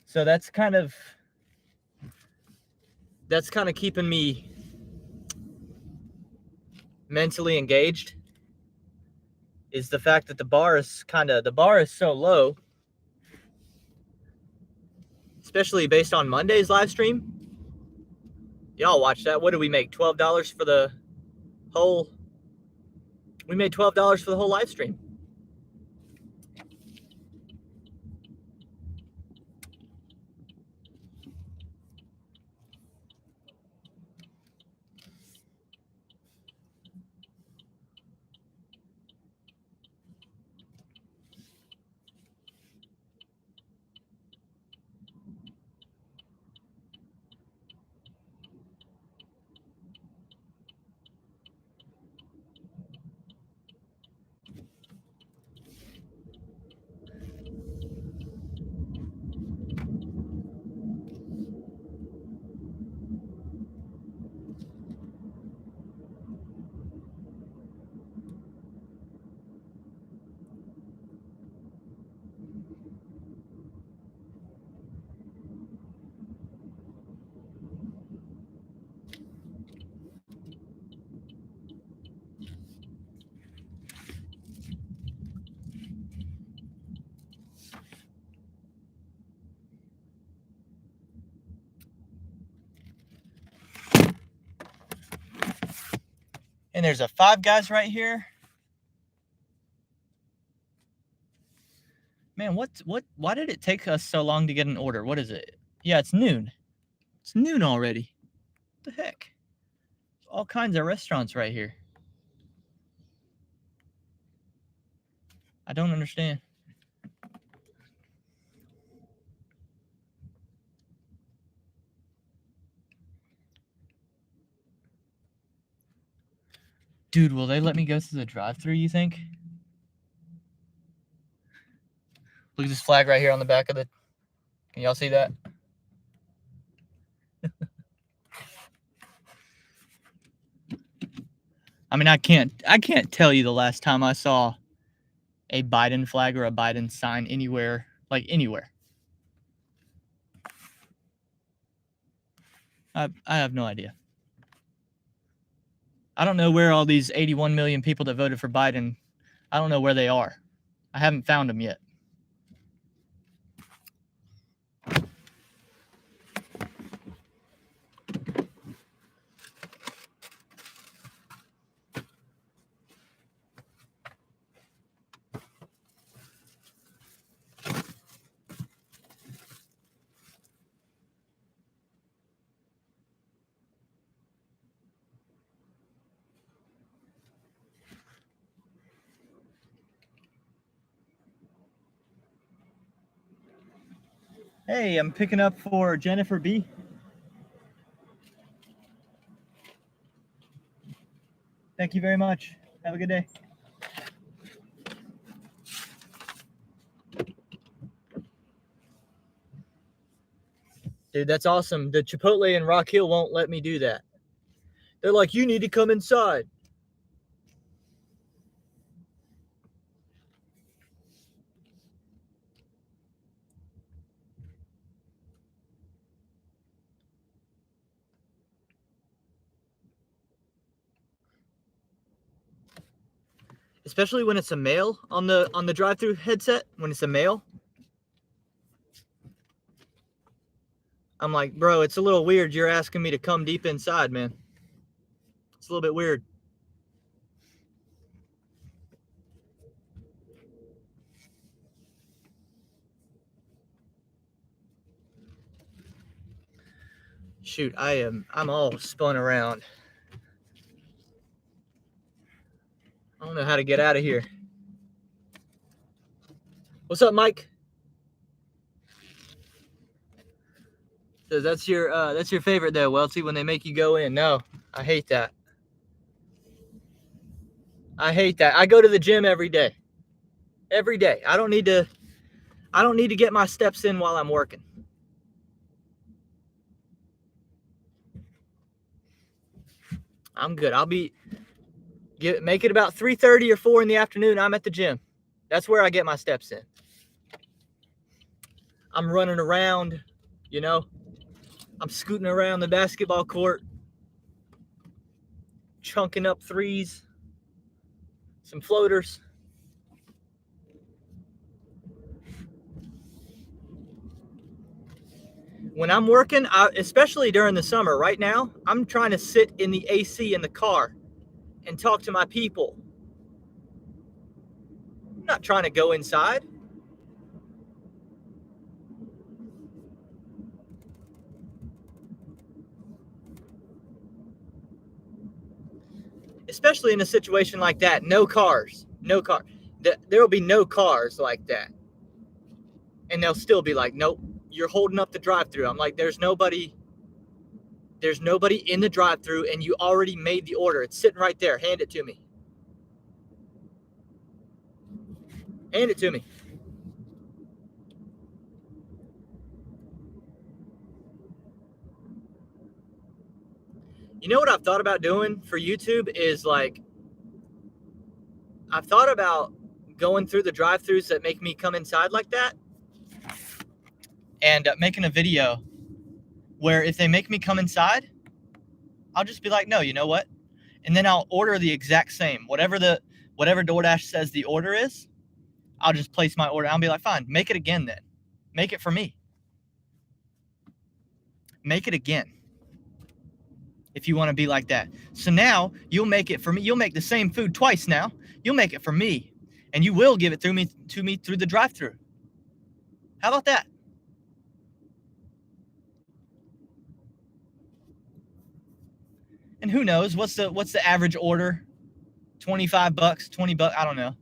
[SPEAKER 1] So that's kind of keeping me mentally engaged, is the fact that the bar is so low, especially based on Monday's live stream. Y'all watch that. What did we make? $12 for the whole? We made $12 for the whole live stream. And there's a Five Guys right here. Man, why did it take us so long to get an order? What is it? Yeah, it's noon. It's noon already. What the heck? All kinds of restaurants right here. I don't understand. Dude, will they let me go through the drive-thru, you think? Look at this flag right here on the back of the... Can y'all see that? I mean, I can't tell you the last time I saw a Biden flag or a Biden sign anywhere, like anywhere. I have no idea. I don't know where all these 81 million people that voted for Biden, I don't know where they are. I haven't found them yet. Hey, I'm picking up for Jennifer B. Thank you very much. Have a good day. Dude, that's awesome. The Chipotle in Rock Hill won't let me do that. They're like, you need to come inside. Especially when it's a male on the drive-thru headset, when it's a male. I'm like, bro, it's a little weird. You're asking me to come deep inside, man. It's a little bit weird. Shoot, I'm all spun around. I don't know how to get out of here. What's up, Mike? So that's your favorite though, Welty, when they make you go in. No, I hate that. I hate that. I go to the gym every day. Every day. I don't need to get my steps in while I'm working. I'm good. Make it about 3:30 or 4 in the afternoon. I'm at the gym. That's where I get my steps in. I'm running around, you know. I'm scooting around the basketball court, chunking up threes, some floaters. When I'm working, especially during the summer, right now, I'm trying to sit in the AC in the car and talk to my people. I'm not trying to go inside. Especially in a situation like that, no cars, no car. There will be no cars like that. And they'll still be like, nope, you're holding up the drive-thru. I'm like, there's nobody in the drive-thru and you already made the order. It's sitting right there. Hand it to me. Hand it to me. You know what I've thought about doing for YouTube is like, I've thought about going through the drive-thrus that make me come inside like that and making a video where if they make me come inside, I'll just be like, no, you know what? And then I'll order the exact same. Whatever DoorDash says the order is, I'll just place my order. I'll be like, fine, make it again then. Make it for me. Make it again. if you want to be like that. So now you'll make it for me. You'll make the same food twice now. You'll make it for me, and you will give it to me through the drive-thru. How about that? And who knows, what's the average order? $25, $20, I don't know.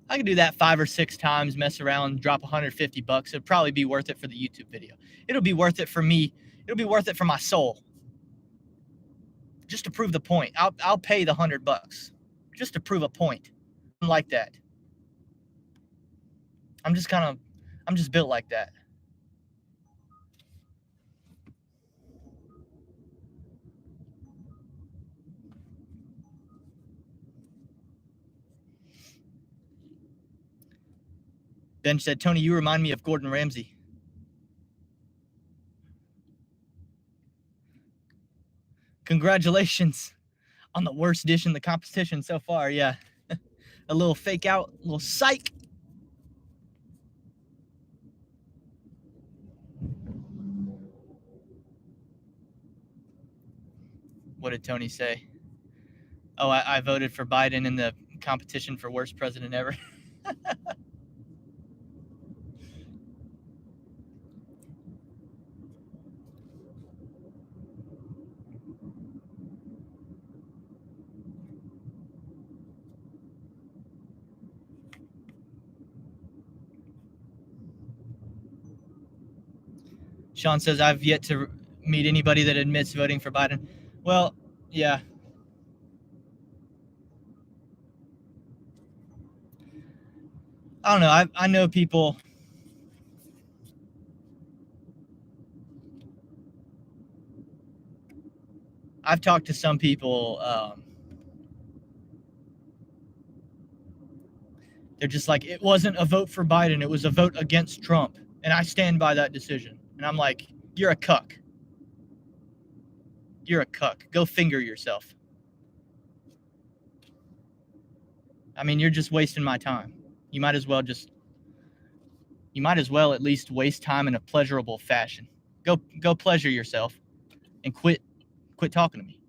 [SPEAKER 1] I could do that 5 or 6 times, mess around, drop $150. It'd probably be worth it for the YouTube video. It'll be worth it for me. It'll be worth it for my soul. Just to prove the point. I'll pay the $100 just to prove a point. I'm like that. I'm just built like that. Ben said, Tony, you remind me of Gordon Ramsay. Congratulations on the worst dish in the competition so far. Yeah. A little fake out, a little psych. What did Tony say? Oh, I voted for Biden in the competition for worst president ever. Sean says, I've yet to meet anybody that admits voting for Biden. Well, yeah. I don't know. I know people. I've talked to some people. They're just like, it wasn't a vote for Biden. It was a vote against Trump. And I stand by that decision. And I'm like, you're a cuck. You're a cuck. Go finger yourself. I mean, you're just wasting my time. You might as well at least waste time in a pleasurable fashion. Go pleasure yourself and quit talking to me.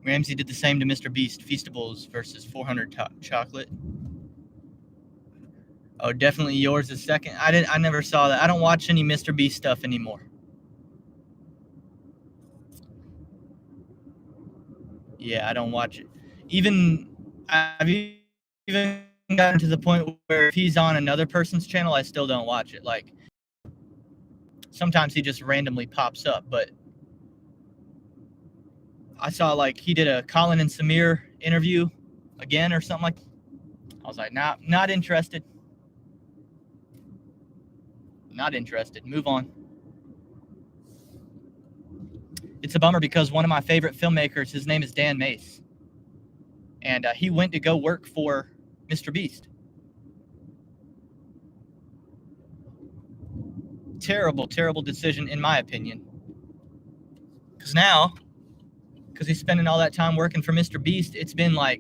[SPEAKER 1] Ramsey did the same to Mr. Beast. Feastables versus 400 chocolate. Oh, definitely yours is second. I never saw that. I don't watch any Mr. Beast stuff anymore. Yeah, I don't watch it. I've even gotten to the point where if he's on another person's channel, I still don't watch it. Like, sometimes he just randomly pops up, but I saw like he did a Colin and Samir interview again or something like that. I was like, nah, not interested. Not interested. Move on. It's a bummer because one of my favorite filmmakers, his name is Dan Mace. And he went to go work for Mr. Beast. Terrible, terrible decision in my opinion. Because he's spending all that time working for Mr. Beast, it's been a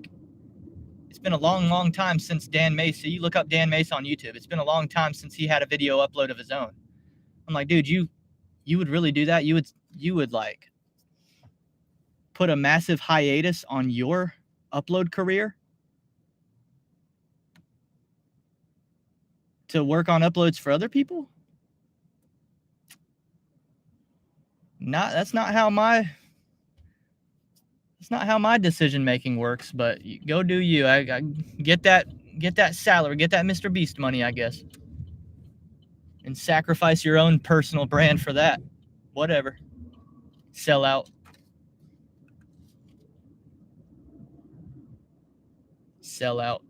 [SPEAKER 1] long, long time since Dan Mace. So you look up Dan Mace on YouTube. It's been a long time since he had a video upload of his own. I'm like, dude, you would really do that? You would like put a massive hiatus on your upload career to work on uploads for other people? That's not how my decision making works, but go do you. I get that salary, get that Mr. Beast money, I guess. And sacrifice your own personal brand for that. Whatever. Sell out. Sell out.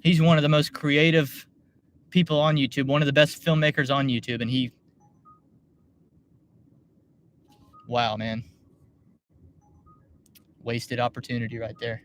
[SPEAKER 1] He's one of the most creative people on YouTube, one of the best filmmakers on YouTube, and he, wow, man. Wasted opportunity right there.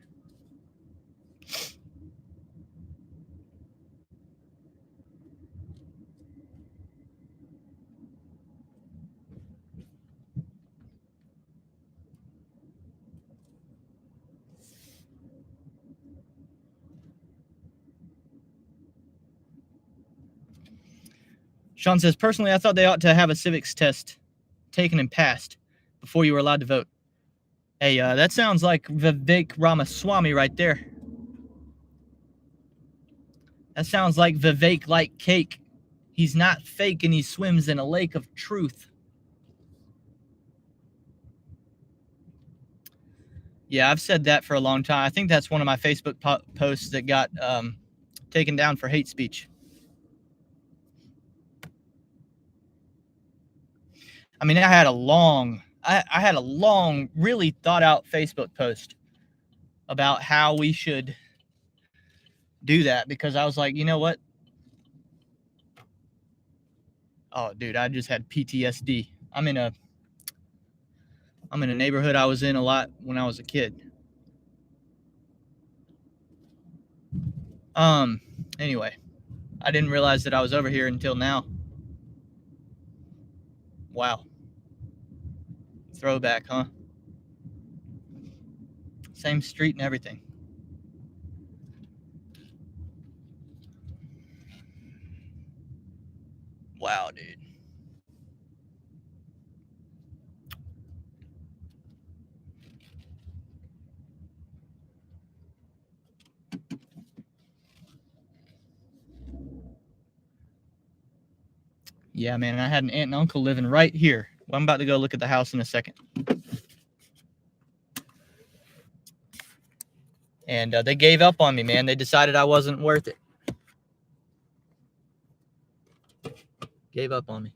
[SPEAKER 1] Sean says, personally, I thought they ought to have a civics test taken and passed before you were allowed to vote. Hey, that sounds like Vivek Ramaswamy right there. That sounds like Vivek like cake. He's not fake and he swims in a lake of truth. Yeah, I've said that for a long time. I think that's one of my Facebook posts that got taken down for hate speech. I mean, I had a long, really thought out Facebook post about how we should do that, because I was like, you know what? Oh, dude, I just had PTSD. I'm in a neighborhood I was in a lot when I was a kid. Anyway, I didn't realize that I was over here until now. Wow. Throwback, huh? Same street and everything. Wow, dude. Yeah, man, I had an aunt and uncle living right here. Well, I'm about to go look at the house in a second. And they gave up on me, man. They decided I wasn't worth it. Gave up on me.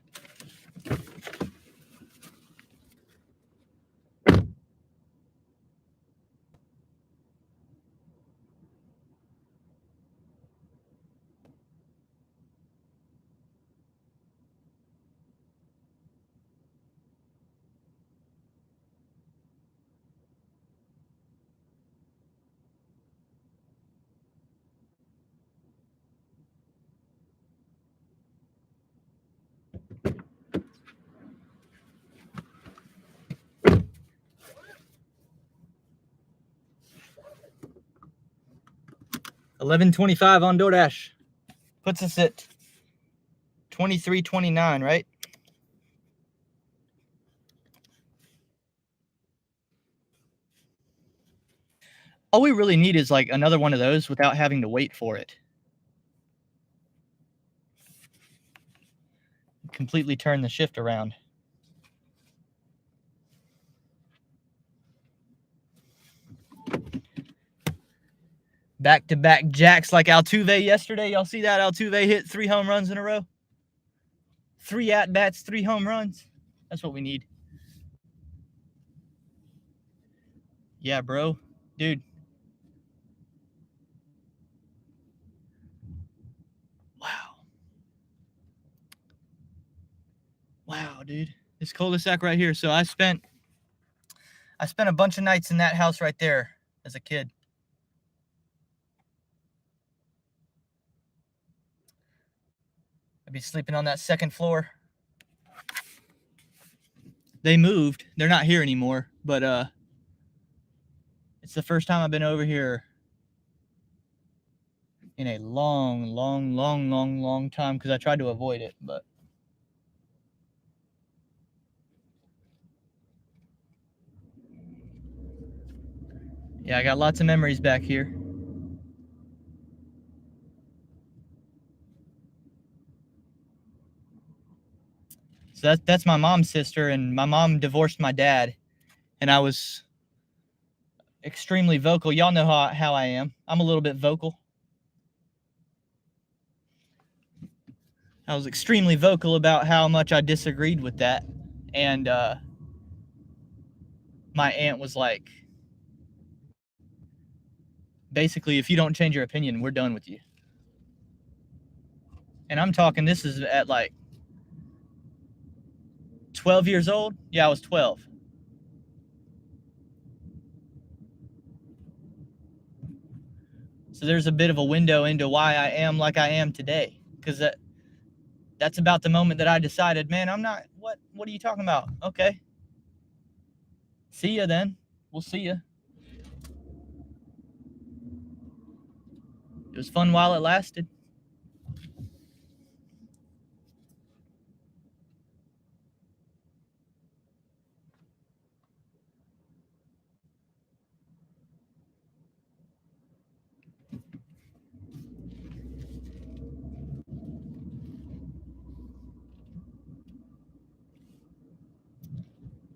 [SPEAKER 1] $11.25 on DoorDash. Puts us at $23.29, right? All we really need is like another one of those without having to wait for it. Completely turn the shift around. Back-to-back jacks like Altuve yesterday. Y'all see that? Altuve hit 3 home runs in a row. 3 at-bats, 3 home runs. That's what we need. Yeah, bro. Dude. Wow. Wow, dude. This cul-de-sac right here. So I spent a bunch of nights in that house right there as a kid. I'd be sleeping on that second floor. They moved. They're not here anymore, but it's the first time I've been over here in a long time, because I tried to avoid it, but yeah, I got lots of memories back here. So that's my mom's sister, and my mom divorced my dad, and I was extremely vocal. Y'all know how I am. I'm a little bit vocal. I was extremely vocal about how much I disagreed with that, and my aunt was like, basically, if you don't change your opinion, we're done with you. And I'm talking, this is at like 12 years old. Yeah, I was 12. So there's a bit of a window into why I am like I am today. Because that's about the moment that I decided, man, I'm not, what are you talking about? Okay. See ya then. We'll see ya. It was fun while it lasted.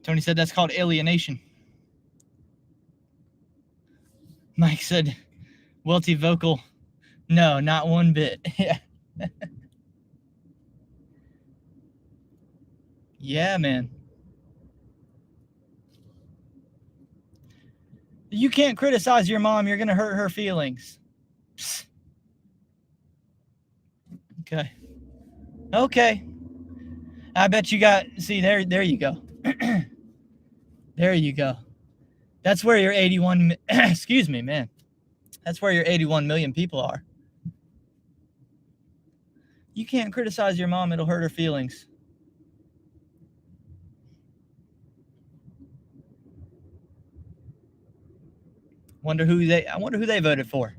[SPEAKER 1] Tony said that's called alienation. Mike said, welty vocal. No, not one bit. Yeah. Yeah, man. You can't criticize your mom. You're going to hurt her feelings. Psst. Okay. Okay. I bet you got, see, there you go. There you go. That's where your 81, excuse me, man. That's where your 81 million people are. You can't criticize your mom. It'll hurt her feelings. I wonder who they voted for.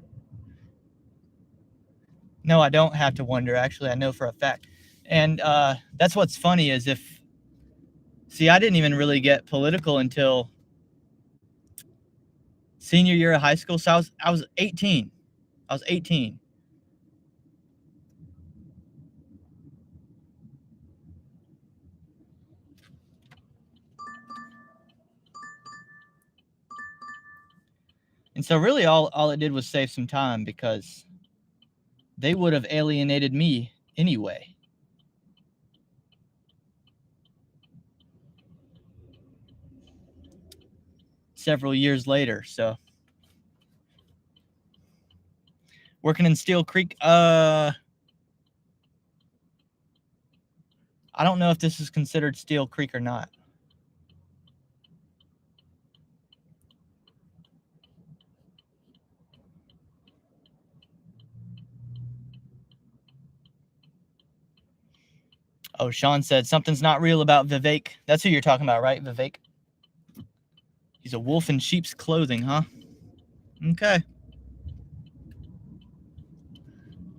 [SPEAKER 1] No, I don't have to wonder. Actually, I know for a fact. And that's what's funny is I didn't even really get political until senior year of high school. So I was 18. I was 18. And so really all it did was save some time because they would have alienated me anyway. Several years later, so. Working in Steel Creek, I don't know if this is considered Steel Creek or not. Oh, Sean said something's not real about Vivek. That's who you're talking about, right, Vivek? He's a wolf in sheep's clothing, huh? Okay.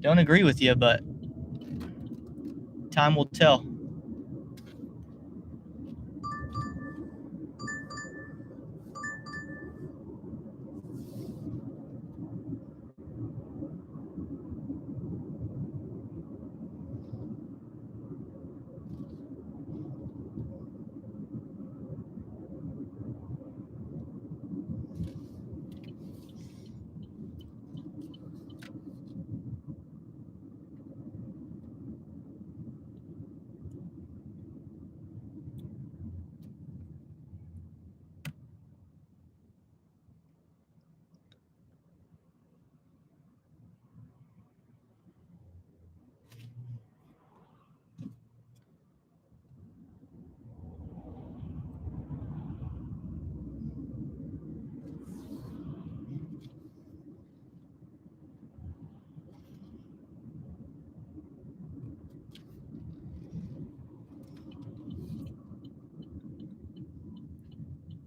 [SPEAKER 1] Don't agree with you, but time will tell.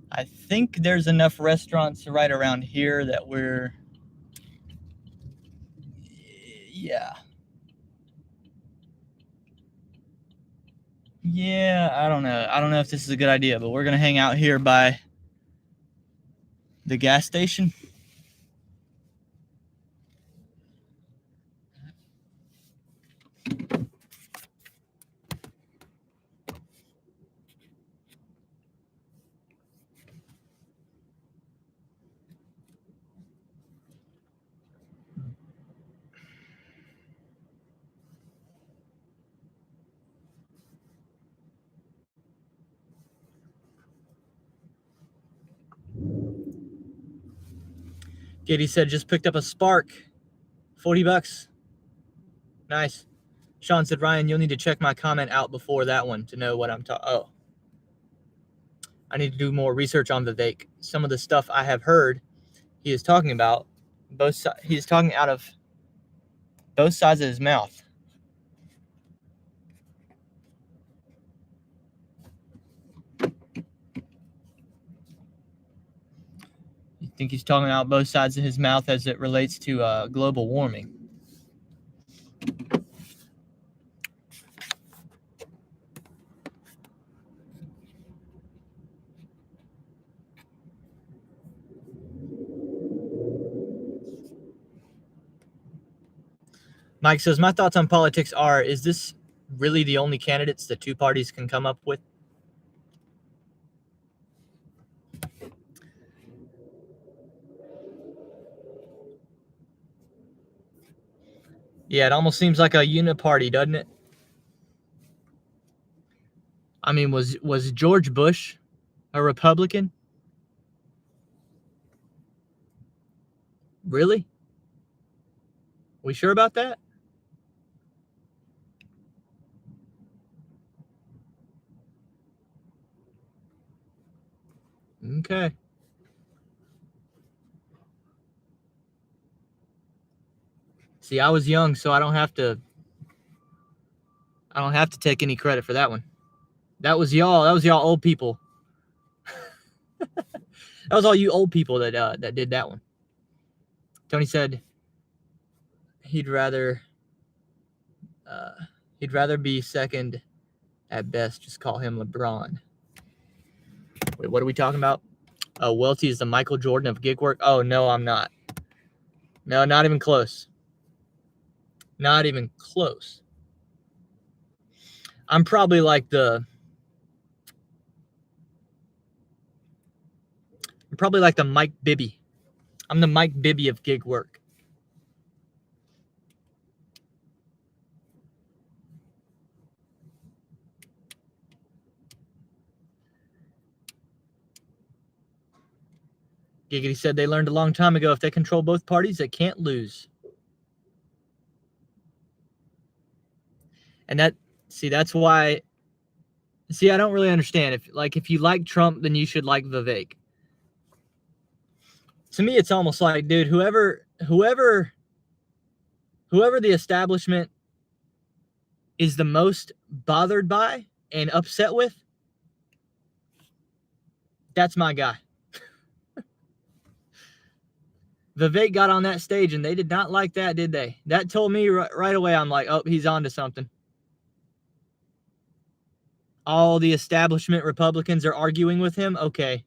[SPEAKER 1] I think there's enough restaurants right around here that we're, yeah. Yeah, I don't know. I don't know if this is a good idea, but we're going to hang out here by the gas station. Katie said just picked up a Spark. $40. Nice. Sean said, Ryan, you'll need to check my comment out before that one to know what I'm talking. Oh, I need to do more research on Vivek. Some of the stuff I have heard he is talking about, he's talking out of both sides of his mouth. You think he's talking out both sides of his mouth as it relates to global warming? Mike says, my thoughts on politics are, is this really the only candidates the two parties can come up with? Yeah, it almost seems like a uniparty, doesn't it? I mean, was George Bush a Republican? Really? We sure about that? Okay. See, I was young, so I don't have to take any credit for that one. That was y'all old people. That was all you old people that did that one. Tony said he'd rather be second at best. Just call him LeBron. Wait, what are we talking about? Oh, Welty is the Michael Jordan of gig work. Oh, no, I'm not. No, not even close. Not even close. I'm probably like the Mike Bibby. I'm the Mike Bibby of gig work. Giggity said they learned a long time ago if they control both parties, they can't lose. And that's why. See, I don't really understand. If you like Trump, then you should like Vivek. To me, it's almost like, dude, whoever the establishment is the most bothered by and upset with, that's my guy. Vivek got on that stage and they did not like that, did they? That told me right away, I'm like, oh, he's on to something. All the establishment Republicans are arguing with him. Okay.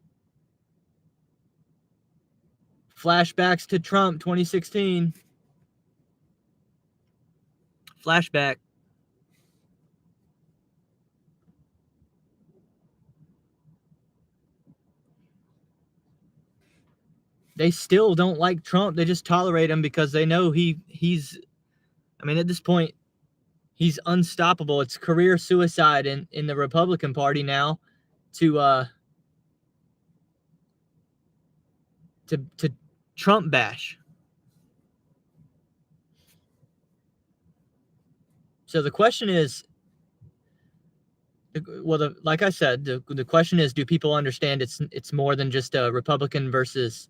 [SPEAKER 1] Flashbacks to Trump 2016. Flashback. They still don't like Trump. They just tolerate him because they know he's I mean, at this point, he's unstoppable. It's career suicide in the Republican Party now to Trump bash. So the question is, like I said, the question is, do people understand it's more than just a Republican versus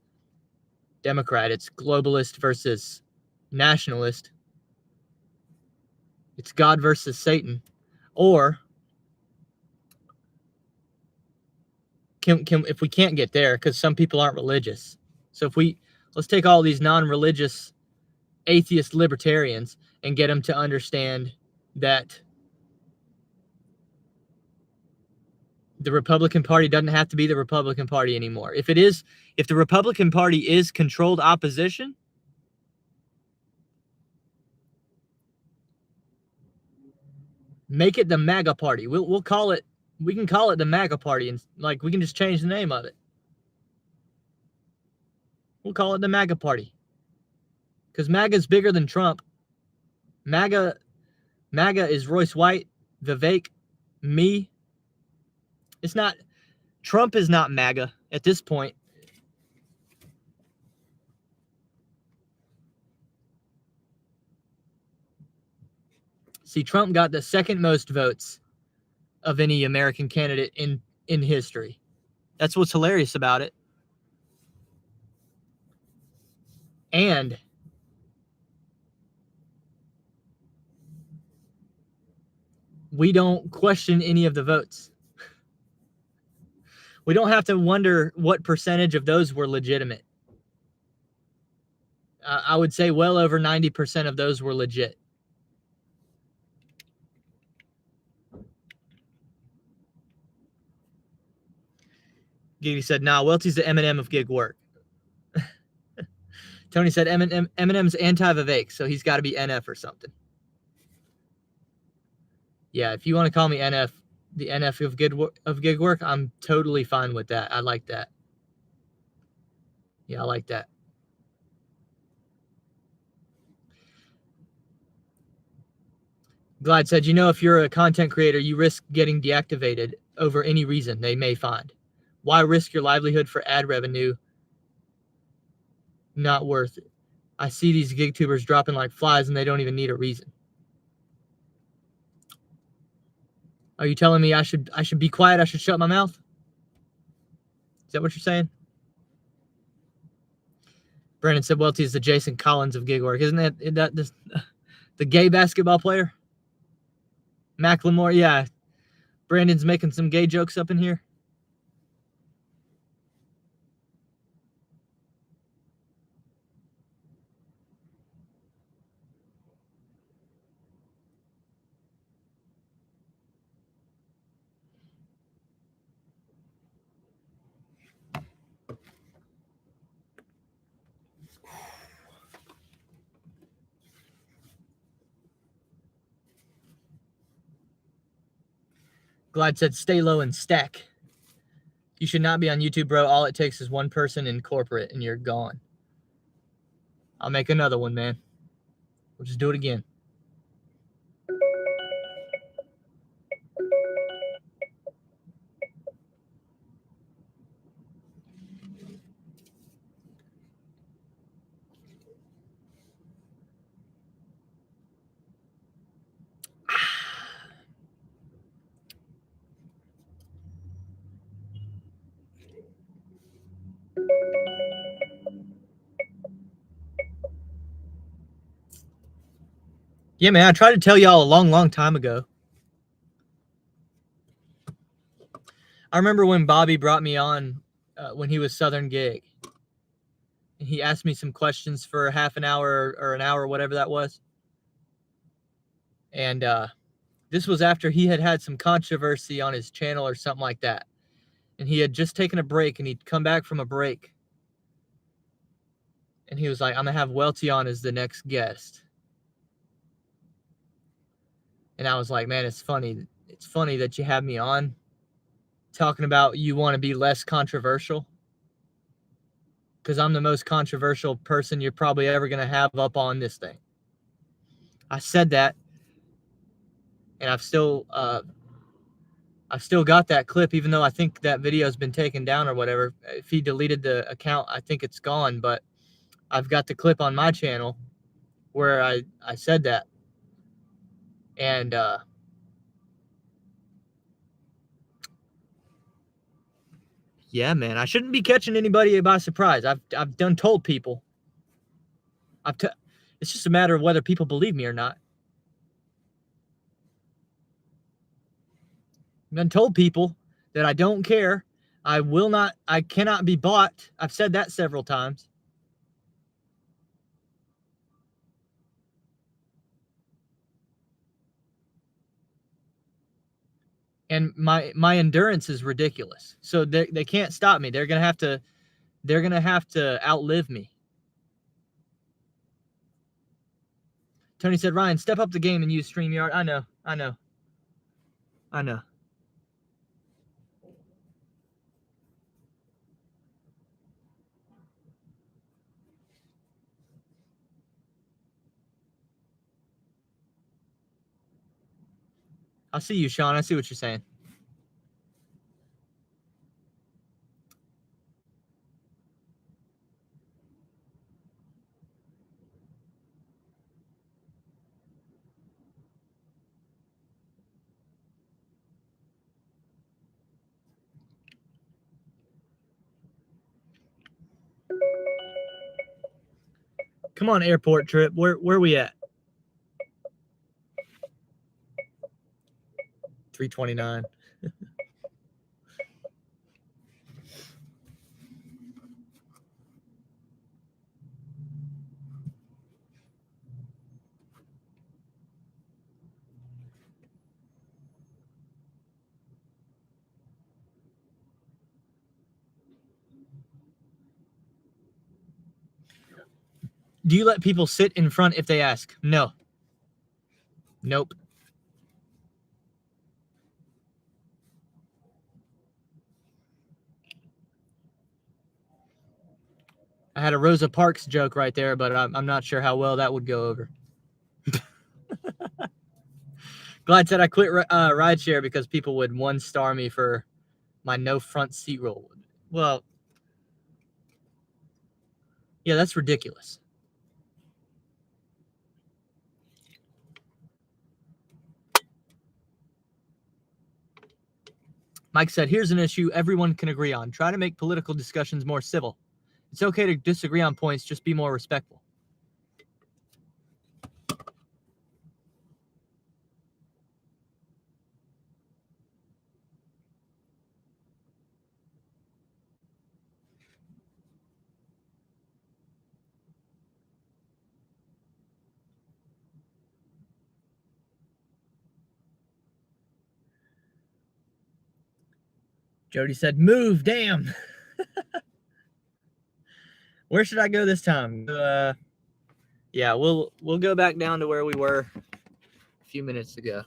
[SPEAKER 1] Democrat? It's globalist versus nationalist. It's God versus Satan. Or can if we can't get there, because some people aren't religious. So let's take all these non-religious atheist libertarians and get them to understand that the Republican Party doesn't have to be the Republican Party anymore. If the Republican Party is controlled opposition, make it the MAGA Party. We can call it the MAGA Party, and we can just change the name of it. We'll call it the MAGA Party. Because MAGA is bigger than Trump. MAGA is Royce White, Vivek, me. It's not, Trump is not MAGA at this point.
[SPEAKER 5] See, Trump got the second most votes of any American candidate in history. That's what's hilarious about it. And we don't question any of the votes. We don't have to wonder what percentage of those were legitimate. I would say well over 90% of those were legit. Giggy said, nah, Welty's the Eminem of gig work. Tony said Eminem's anti-Vivek, so he's got to be NF or something. Yeah, if you want to call me NF, the NF of gig work, I'm totally fine with that. I like that. Yeah, I like that. Glad said, if you're a content creator, you risk getting deactivated over any reason they may find. Why risk your livelihood for ad revenue? Not worth it. I see these gig tubers dropping like flies and they don't even need a reason. Are you telling me I should be quiet? I should shut my mouth? Is that what you're saying? Brandon said, Welty is the Jason Collins of gig work. Isn't that the gay basketball player? Macklemore, yeah. Brandon's making some gay jokes up in here. Glad said, stay low and stack. You should not be on YouTube, bro. All it takes is one person in corporate and you're gone. I'll make another one, man. We'll just do it again. Yeah, man, I tried to tell y'all a long time ago. I remember when Bobby brought me on when he was Southern Gig. And he asked me some questions for a half an hour or an hour, whatever that was. And this was after he had some controversy on his channel or something like that. And he had just taken a break and he'd come back from a break. And he was like, I'm going to have Welty on as the next guest. And I was like, man, it's funny. It's funny that you have me on talking about you want to be less controversial. Because I'm the most controversial person you're probably ever going to have up on this thing. I said that. And I've still got that clip, even though I think that video has been taken down or whatever. If he deleted the account, I think it's gone. But I've got the clip on my channel where I said that. And yeah, man, I shouldn't be catching anybody by surprise. I've done told people. It's just a matter of whether people believe me or not. I've done told people that I don't care. I cannot be bought. I've said that several times. And my endurance is ridiculous. So they can't stop me. They're gonna have to outlive me. Tony said, Ryan, step up the game and use StreamYard. I know. I see you, Sean. I see what you're saying. Come on, airport trip. Where we at? 329. Do you let people sit in front if they ask? No. Nope. I had a Rosa Parks joke right there, but I'm not sure how well that would go over. Glad said I quit rideshare because people would 1-star me for my no front seat roll. Well, yeah, that's ridiculous. Mike said, here's an issue everyone can agree on. Try to make political discussions more civil. It's okay to disagree on points, just be more respectful. Jody said, move, damn. Where should I go this time? Yeah, we'll go back down to where we were a few minutes ago.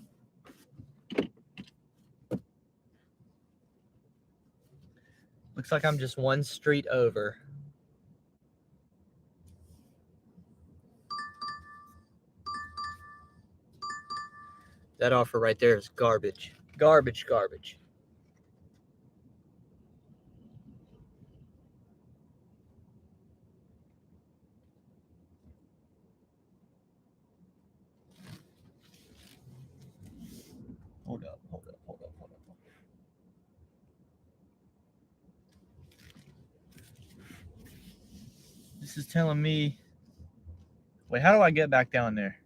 [SPEAKER 5] Looks like I'm just one street over. That offer right there is garbage. Garbage, garbage. Hold up. This is telling me... Wait, how do I get back down there?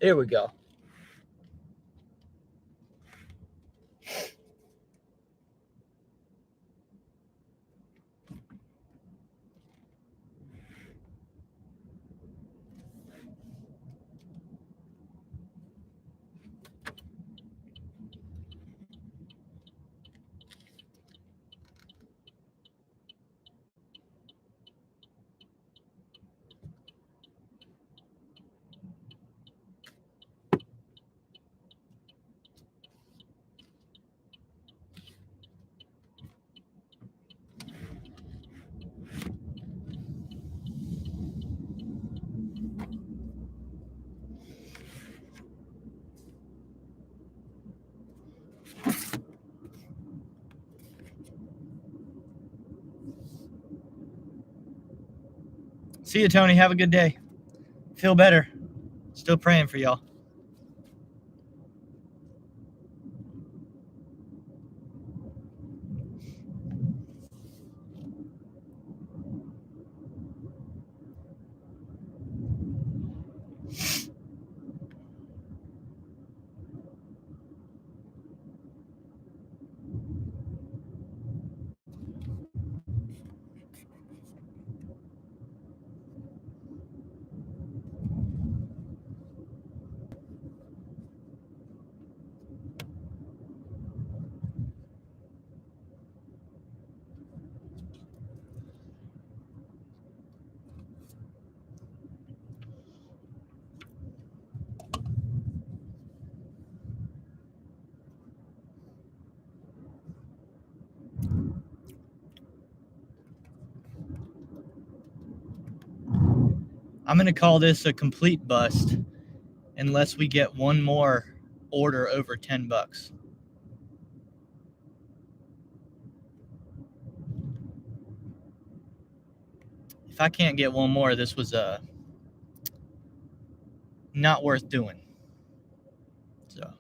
[SPEAKER 5] There we go. See you, Tony. Have a good day. Feel better. Still praying for y'all. I'm going to call this a complete bust unless we get one more order over $10.
[SPEAKER 1] if I can't get one more, this was not worth doing. So.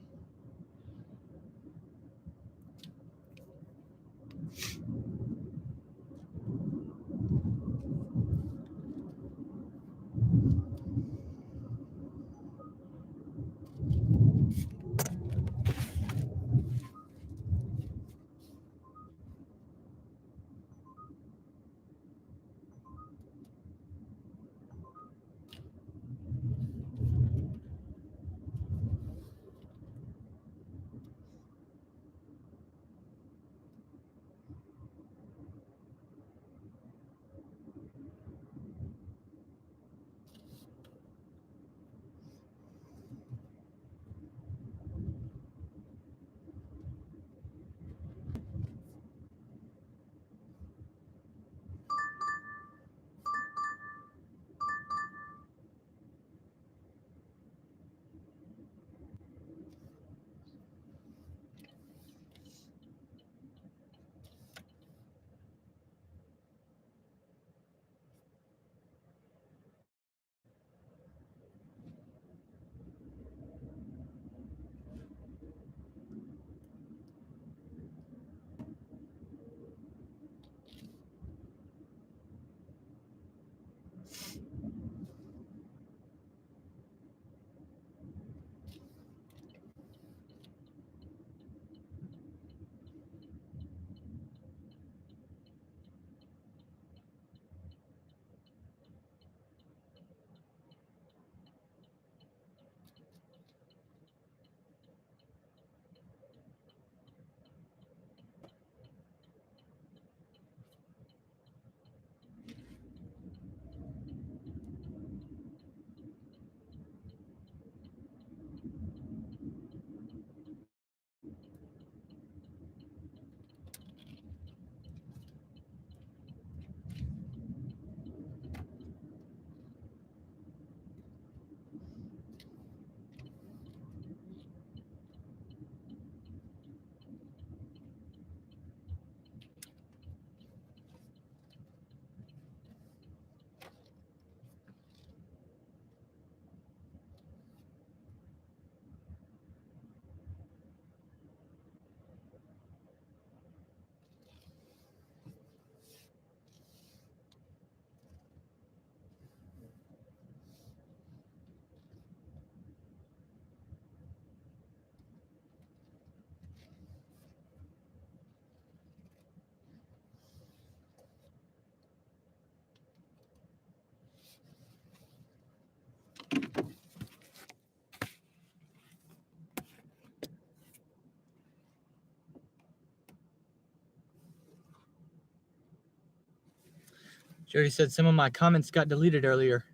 [SPEAKER 5] Jody said some of my comments got deleted earlier.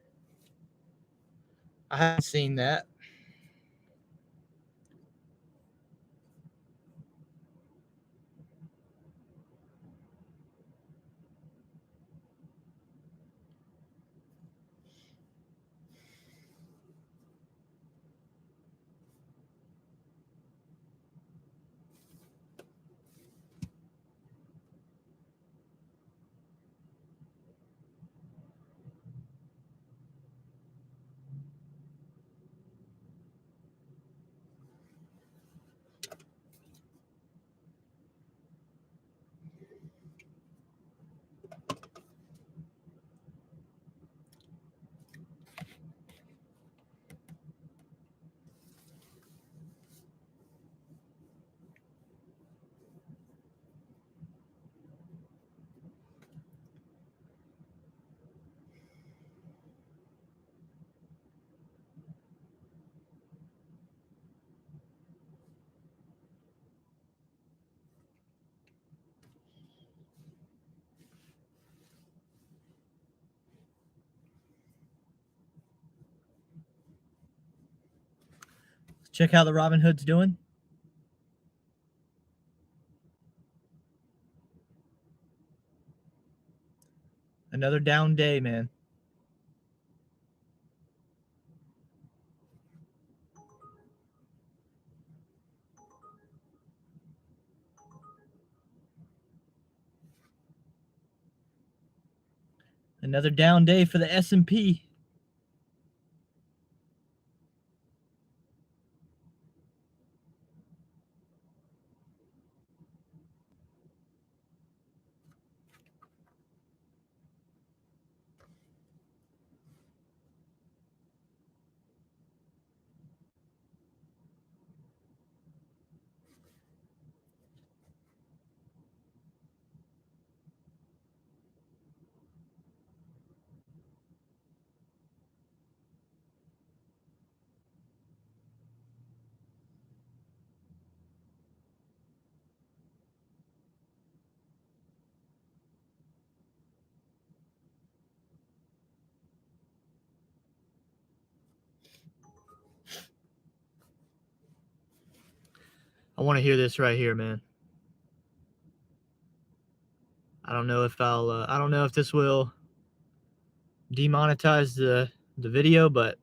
[SPEAKER 5] I haven't seen that.
[SPEAKER 1] Check how the Robin Hood's doing. Another down day, man.
[SPEAKER 5] Another down day for the S&P. I want to hear this right here, man. I don't know if I don't know if this will demonetize the video, but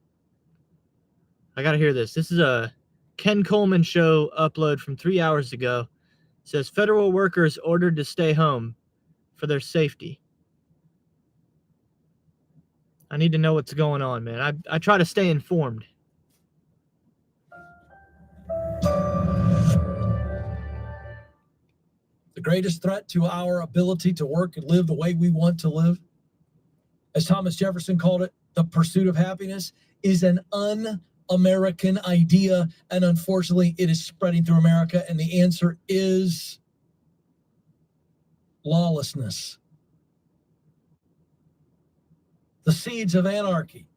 [SPEAKER 5] I got to hear this. This is a Ken Coleman show upload from 3 hours ago. It says federal workers ordered to stay home for their safety. I need to know what's going on, man. I try to stay informed.
[SPEAKER 6] The greatest threat to our ability to work and live the way we want to live, as Thomas Jefferson called it, the pursuit of happiness, is an un-American idea, and unfortunately it is spreading through America, and the answer is lawlessness. The seeds of anarchy.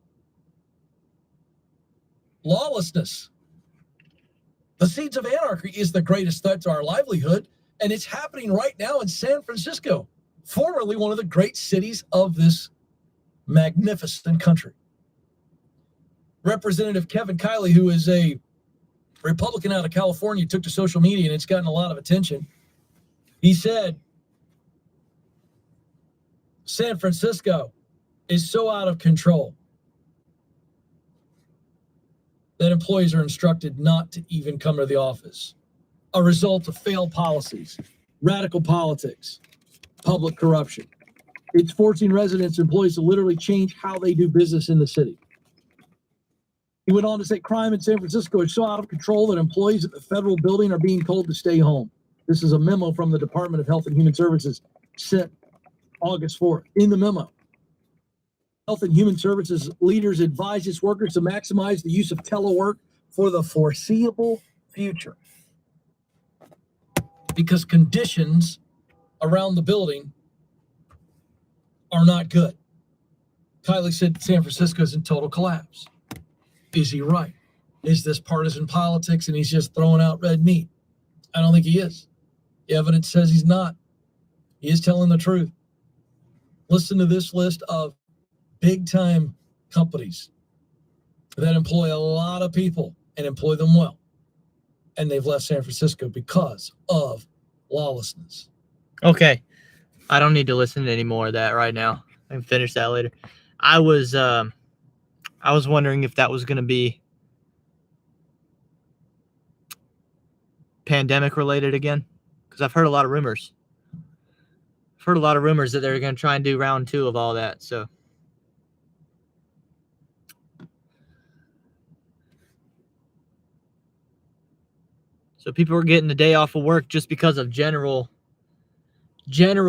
[SPEAKER 6] Lawlessness. The seeds of anarchy is the greatest threat to our livelihood, and it's happening right now in San Francisco, formerly one of the great cities of this magnificent country. Representative Kevin Kiley, who is a Republican out of California, took to social media, and it's gotten a lot of attention. He said, San Francisco is so out of control that employees are instructed not to even come to the office. A result of failed policies, radical politics, public corruption. It's forcing residents and employees to literally change how they do business in the city. He went on to say crime in San Francisco is so out of control that employees at the federal building are being told to stay home. This is a memo from the Department of Health and Human Services sent August 4th. In the memo, Health and Human Services leaders advise its workers to maximize the use of telework for the foreseeable future, because conditions around the building are not good. Kiley said San Francisco is in total collapse. Is he right? Is this partisan politics and he's just throwing out red meat? I don't think he is. The evidence says he's not. He is telling the truth. Listen to this list of big-time companies that employ a lot of people and employ them well. And they've left San Francisco because of lawlessness.
[SPEAKER 5] Okay. I don't need to listen to any more of that right now. I can finish that later. I was wondering if that was going to be pandemic related again, because I've heard a lot of rumors. I've heard a lot of rumors that they're going to try and do round 2 of all that. So people are getting the day off of work just because of general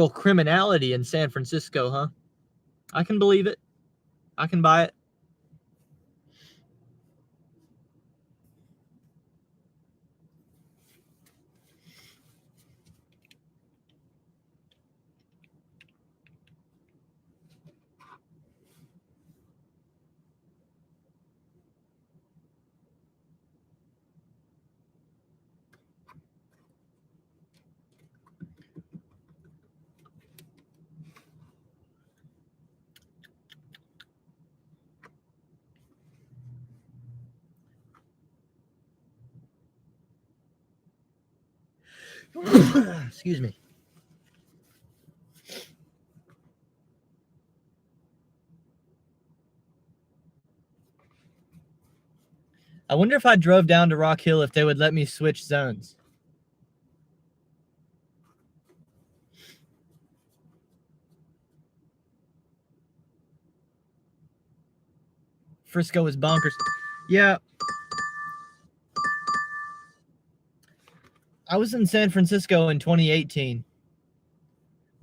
[SPEAKER 5] criminality in San Francisco, huh? I can believe it. I can buy it. Excuse me. I wonder if I drove down to Rock Hill if they would let me switch zones. Frisco is bonkers. Yeah. I was in San Francisco in 2018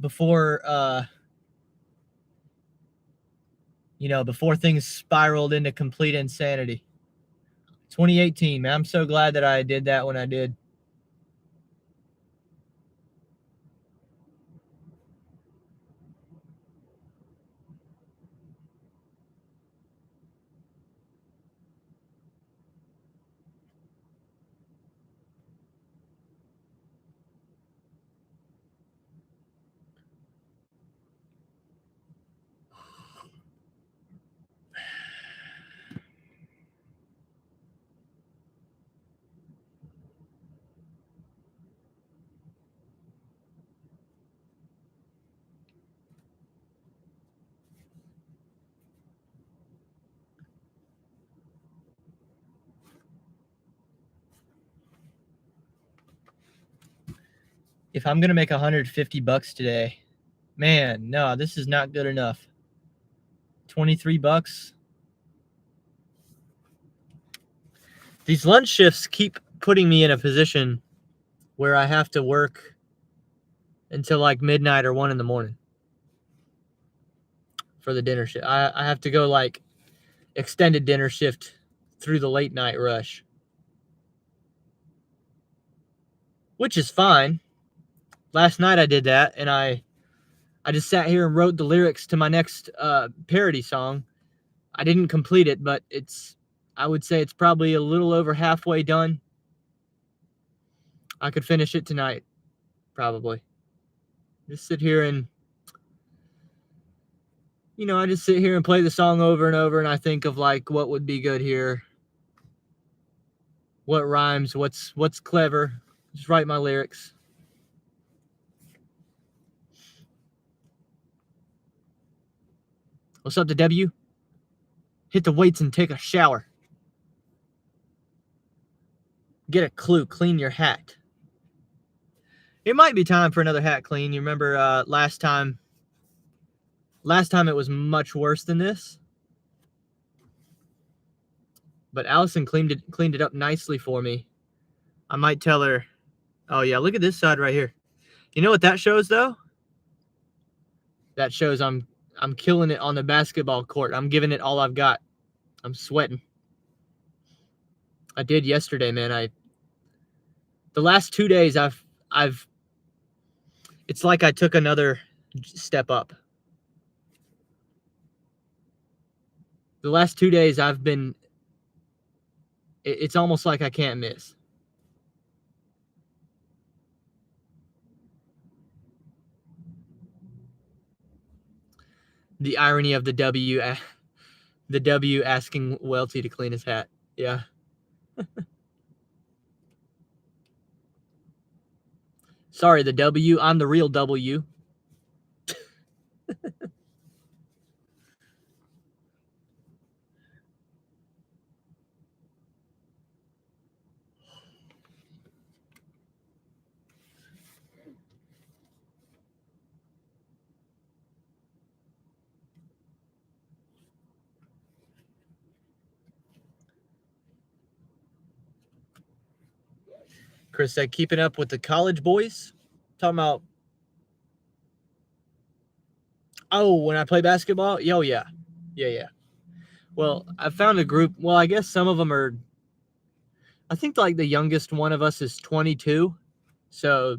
[SPEAKER 5] before, before things spiraled into complete insanity. 2018, man. I'm so glad that I did that when I did. If I'm going to make $150 today, man, no, this is not good enough. $23. These lunch shifts keep putting me in a position where I have to work until like midnight or 1 in the morning for the dinner shift. I have to go like extended dinner shift through the late night rush, which is fine. Last night I did that, and I just sat here and wrote the lyrics to my next parody song. I didn't complete it, but I would say it's probably a little over halfway done. I could finish it tonight, probably. Just sit here and, I just sit here and play the song over and over, and I think of like what would be good here, what rhymes, what's clever. Just write my lyrics. What's up to W? Hit the weights and take a shower. Get a clue, clean your hat. It might be time for another hat clean. You remember last time it was much worse than this. But Allison cleaned it up nicely for me. I might tell her, oh yeah, look at this side right here. You know what that shows though? That shows I'm killing it on the basketball court. I'm giving it all I've got. I'm sweating. I did yesterday, man. The last 2 days it's like I took another step up. The last 2 days it's almost like I can't miss. The irony of the W asking Welty to clean his hat. Yeah. Sorry, the W. I'm the real W. Chris said, keeping up with the college boys. Talking about, when I play basketball? Oh, yeah. Yeah. Well, I found a group. Well, I guess some of them are, I think like the youngest one of us is 22. So,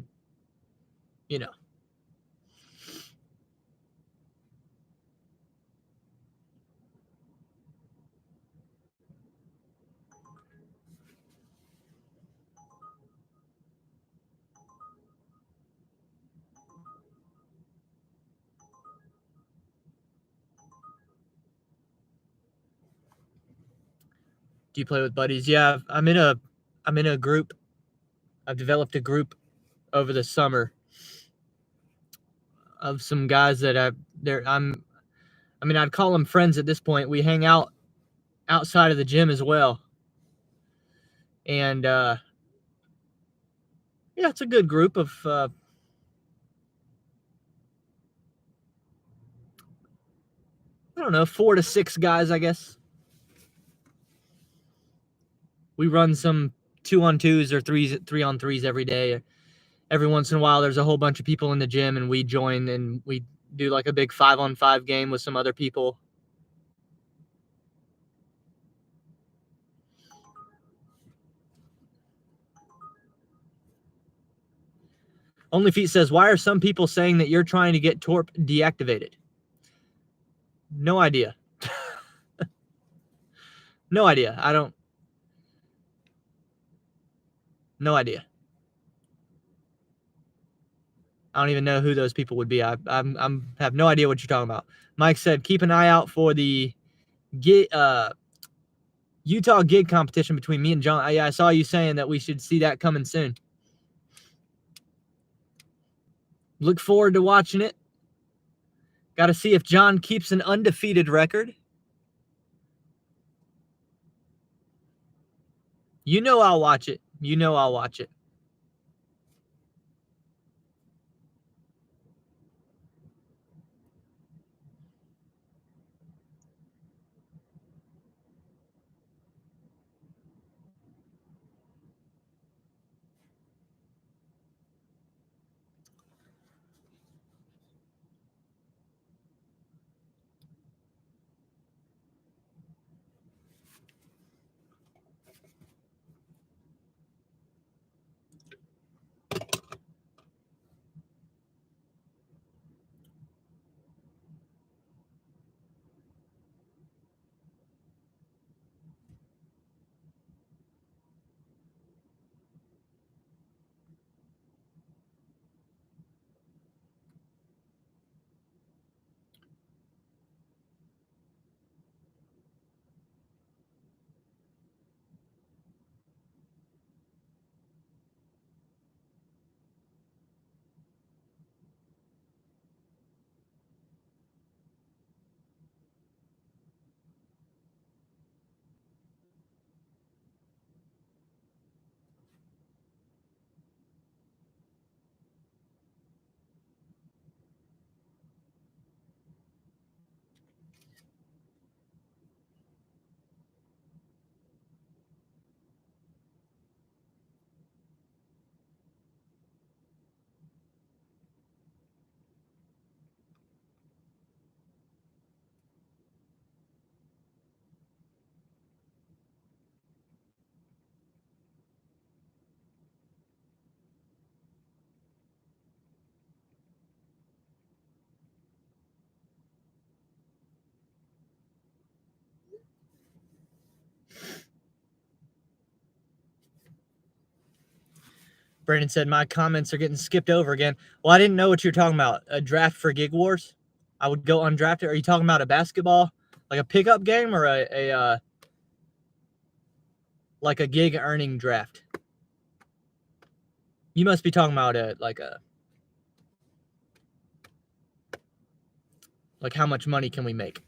[SPEAKER 5] do you play with buddies? Yeah, I'm in a group. I've developed a group over the summer of some guys that I'd call them friends at this point. We hang out outside of the gym as well. And it's a good group of I don't know, 4 to 6 guys, I guess. We run some 2-on-2s or 3-on-3s every day. Every once in a while, there's a whole bunch of people in the gym, and we join and we do like a big 5-on-5 game with some other people. Only Feet says, why are some people saying that you're trying to get Torp deactivated? No idea. No idea. No idea. I don't even know who those people would be. I have no idea what you're talking about. Mike said, keep an eye out for the Utah gig competition between me and John. Yeah, I saw you saying that we should see that coming soon. Look forward to watching it. Got to see if John keeps an undefeated record. You know I'll watch it. You know I'll watch it. Brandon said, my comments are getting skipped over again. Well, I didn't know what you were talking about. A draft for Gig Wars? I would go undrafted. Are you talking about a basketball, like a pickup game, or like a gig earning draft? You must be talking about like how much money can we make?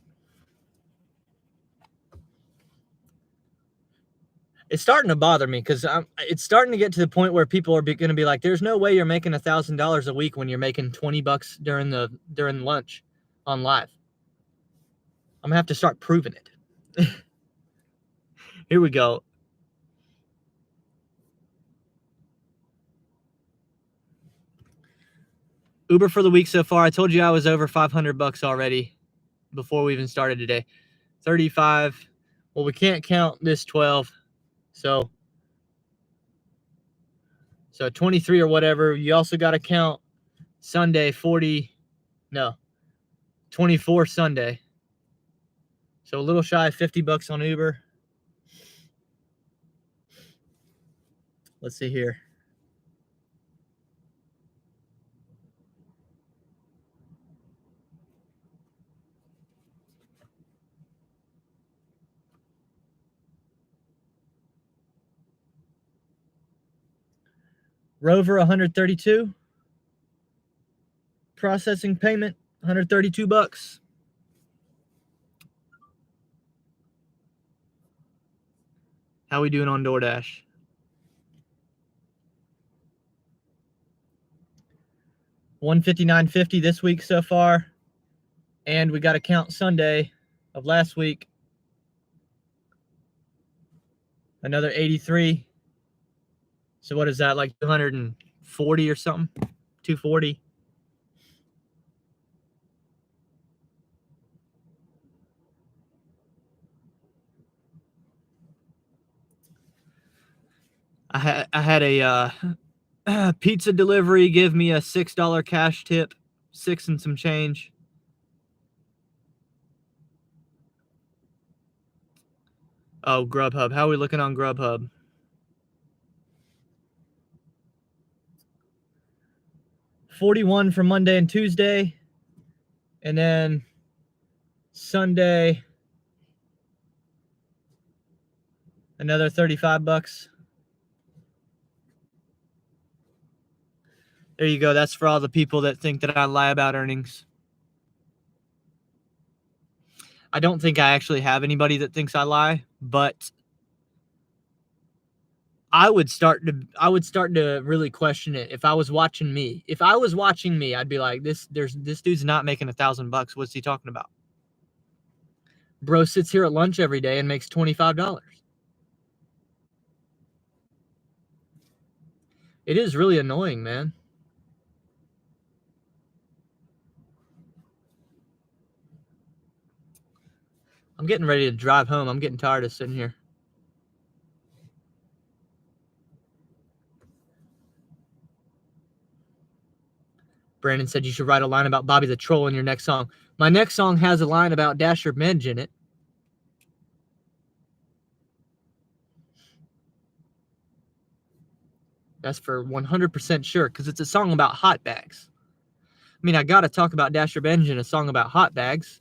[SPEAKER 5] It's starting to bother me because it's starting to get to the point where people are going to be like, there's no way you're making $1,000 a week when you're making $20 during lunch on live. I'm going to have to start proving it. Here we go. Uber for the week so far. I told you I was over $500 already before we even started today. 35. Well, we can't count this 12. So 23 or whatever. You also got to count Sunday 24 Sunday. So a little shy of $50 on Uber. Let's see here. Rover 132. Processing payment $132. How we doing on DoorDash? $159.50 this week so far. And we got to count Sunday of last week. Another 83. So what is that, like 240 or something? 240. I had a pizza delivery give me a $6 cash tip, 6 and some change. Oh, Grubhub. How are we looking on Grubhub? $41 for Monday and Tuesday. And then Sunday, another $35. There you go. That's for all the people that think that I lie about earnings. I don't think I actually have anybody that thinks I lie, but I would start to really question it if I was watching me. If I was watching me, I'd be like, this dude's not making $1,000. What's he talking about? Bro sits here at lunch every day and makes $25. It is really annoying, man. I'm getting ready to drive home. I'm getting tired of sitting here. Brandon said you should write a line about Bobby the Troll in your next song. My next song has a line about Dasher Benj in it. That's for 100% sure, because it's a song about hot bags. I mean, I got to talk about Dasher Benj in a song about hot bags.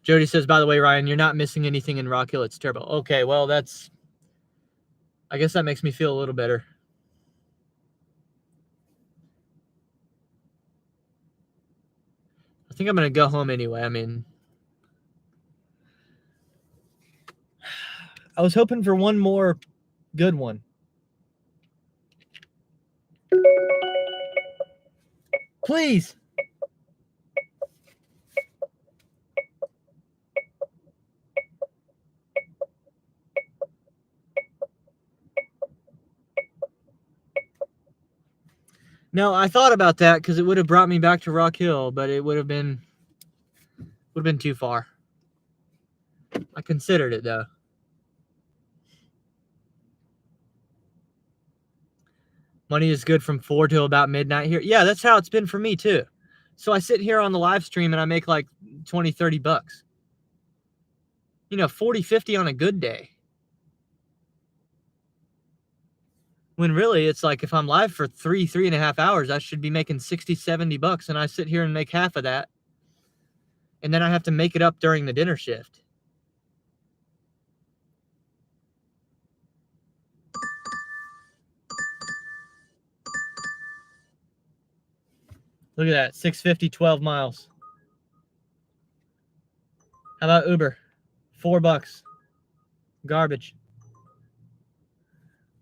[SPEAKER 5] Jody says, by the way, Ryan, you're not missing anything in Rock Hill. It's terrible. Okay, well, I guess that makes me feel a little better. I think I'm going to go home anyway. I mean, I was hoping for one more good one. Please. No, I thought about that because it would have brought me back to Rock Hill, but it would have been too far. I considered it though. Money is good from 4 till about midnight here. Yeah, that's how it's been for me too. So I sit here on the live stream and I make like 20, 30 bucks. You know, 40, 50 on a good day. When really it's like if I'm live for 3.5 hours, I should be making 60, 70 bucks. And I sit here and make half of that. And then I have to make it up during the dinner shift. Look at that, 650, 12 miles. How about Uber? $4. Garbage.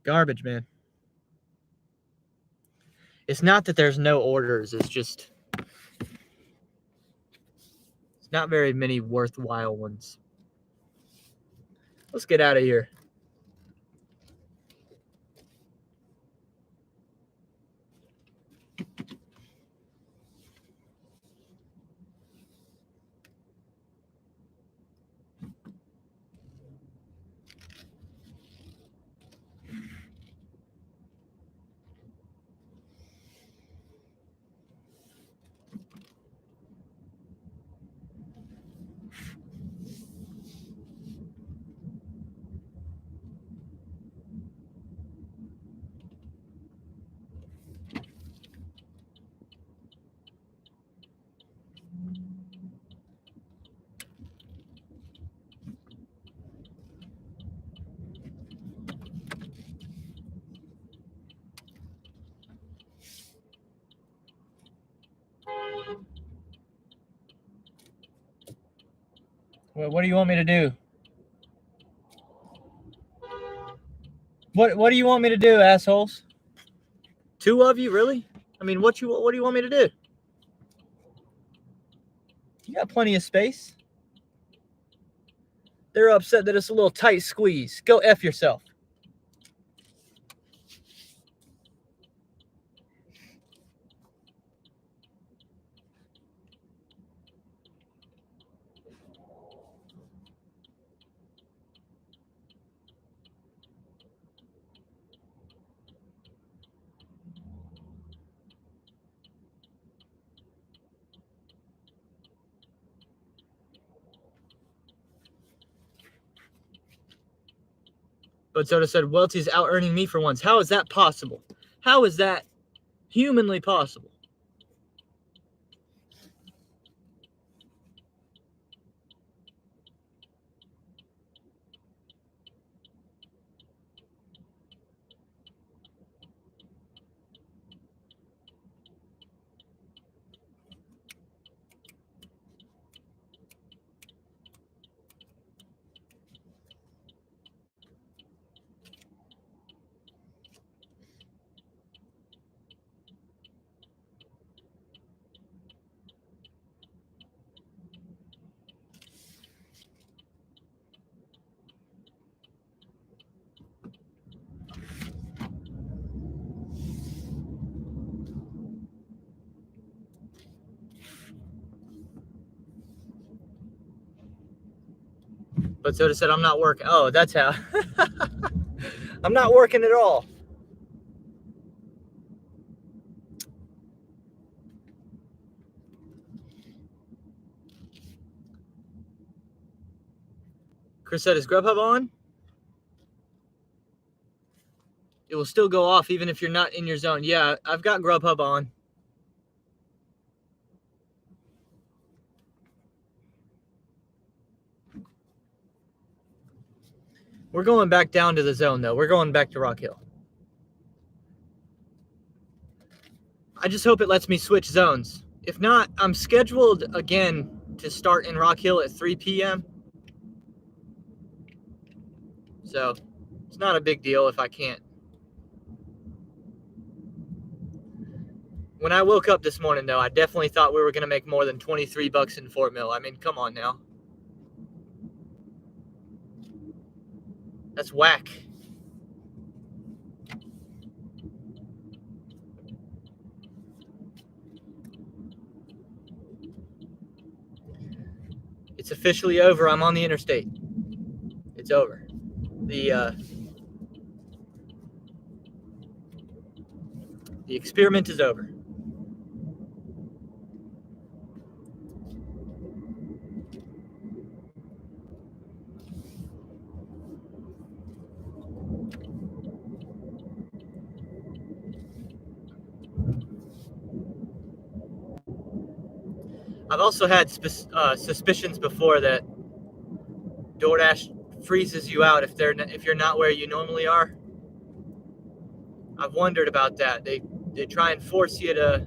[SPEAKER 5] Garbage, man. It's not that there's no orders. It's just it's not very many worthwhile ones. Let's get out of here. What do you want me to do? What do you want me to do, assholes? 2 of you, really? I mean, what do you want me to do? You got plenty of space. They're upset that it's a little tight squeeze. Go F yourself. But Soda said, Welty's out earning me for once. How is that possible? How is that humanly possible? But Soda said, I'm not working. Oh, that's how. I'm not working at all. Chris said, is Grubhub on? It will still go off even if you're not in your zone. Yeah, I've got Grubhub on. We're going back down to the zone, though. We're going back to Rock Hill. I just hope it lets me switch zones. If not, I'm scheduled again to start in Rock Hill at 3 p.m. So it's not a big deal if I can't. When I woke up this morning, though, I definitely thought we were going to make more than $23 in Fort Mill. I mean, come on now. That's whack. It's officially over. I'm on the interstate. It's over. The experiment is over. I've also had suspicions before that DoorDash freezes you out if you're not where you normally are. I've wondered about that. They try and force you to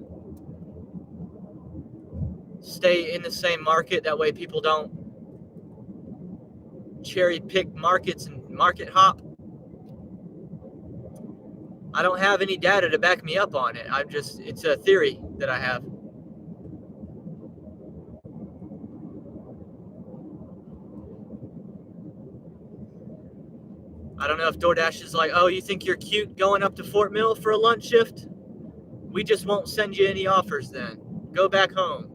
[SPEAKER 5] stay in the same market. That way people don't cherry pick markets and market hop. I don't have any data to back me up on it. It's a theory that I have. I don't know if DoorDash is like, oh, you think you're cute going up to Fort Mill for a lunch shift? We just won't send you any offers then. Go back home.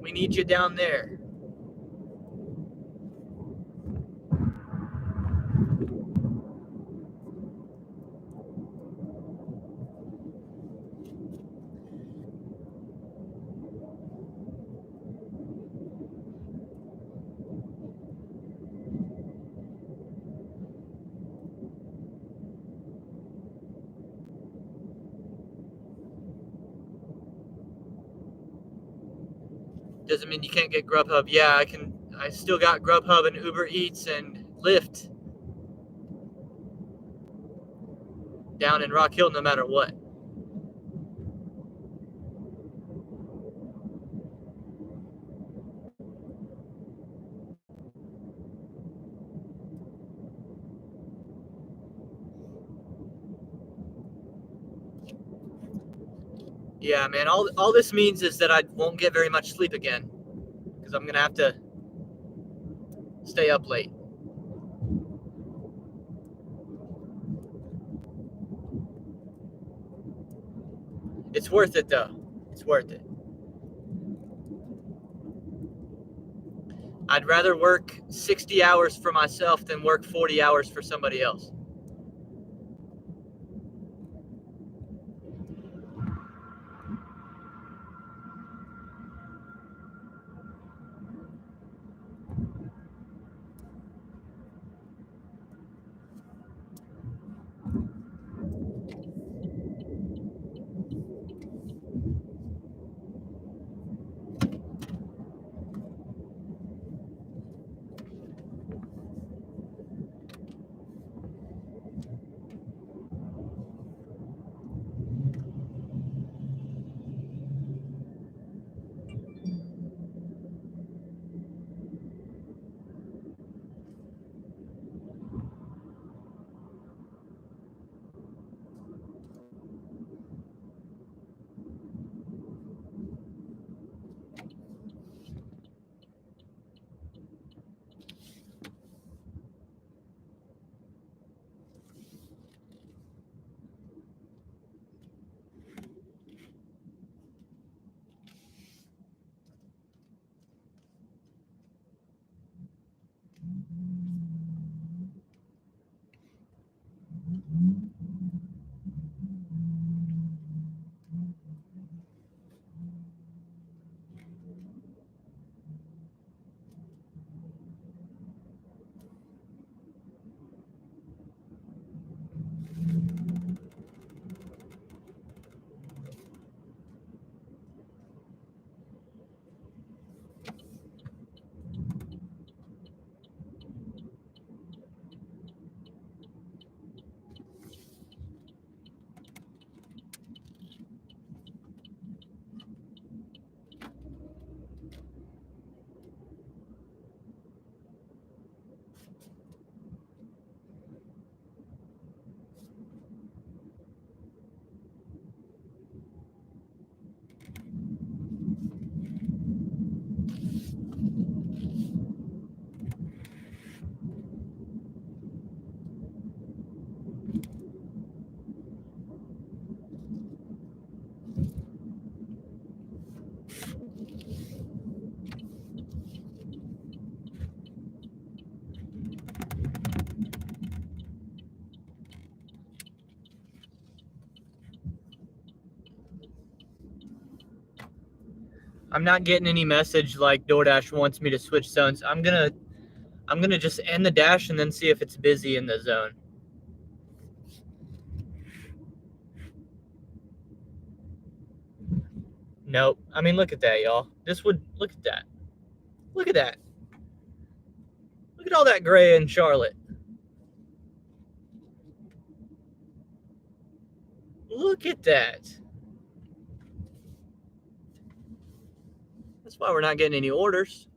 [SPEAKER 5] We need you down there. Doesn't mean you can't get Grubhub. Yeah, I still got Grubhub and Uber Eats and Lyft down in Rock Hill no matter what. Yeah, man, all this means is that I won't get very much sleep again. because I'm going to have to stay up late. It's worth it, though. It's worth it. I'd rather work 60 hours for myself than work 40 hours for somebody else. I'm not getting any message like DoorDash wants me to switch zones. I'm gonna just end the dash and then see if it's busy in the zone. Nope. I mean, look at that, y'all. Look at that. Look at that. Look at all that gray in Charlotte. Look at that. That's why we're not getting any orders.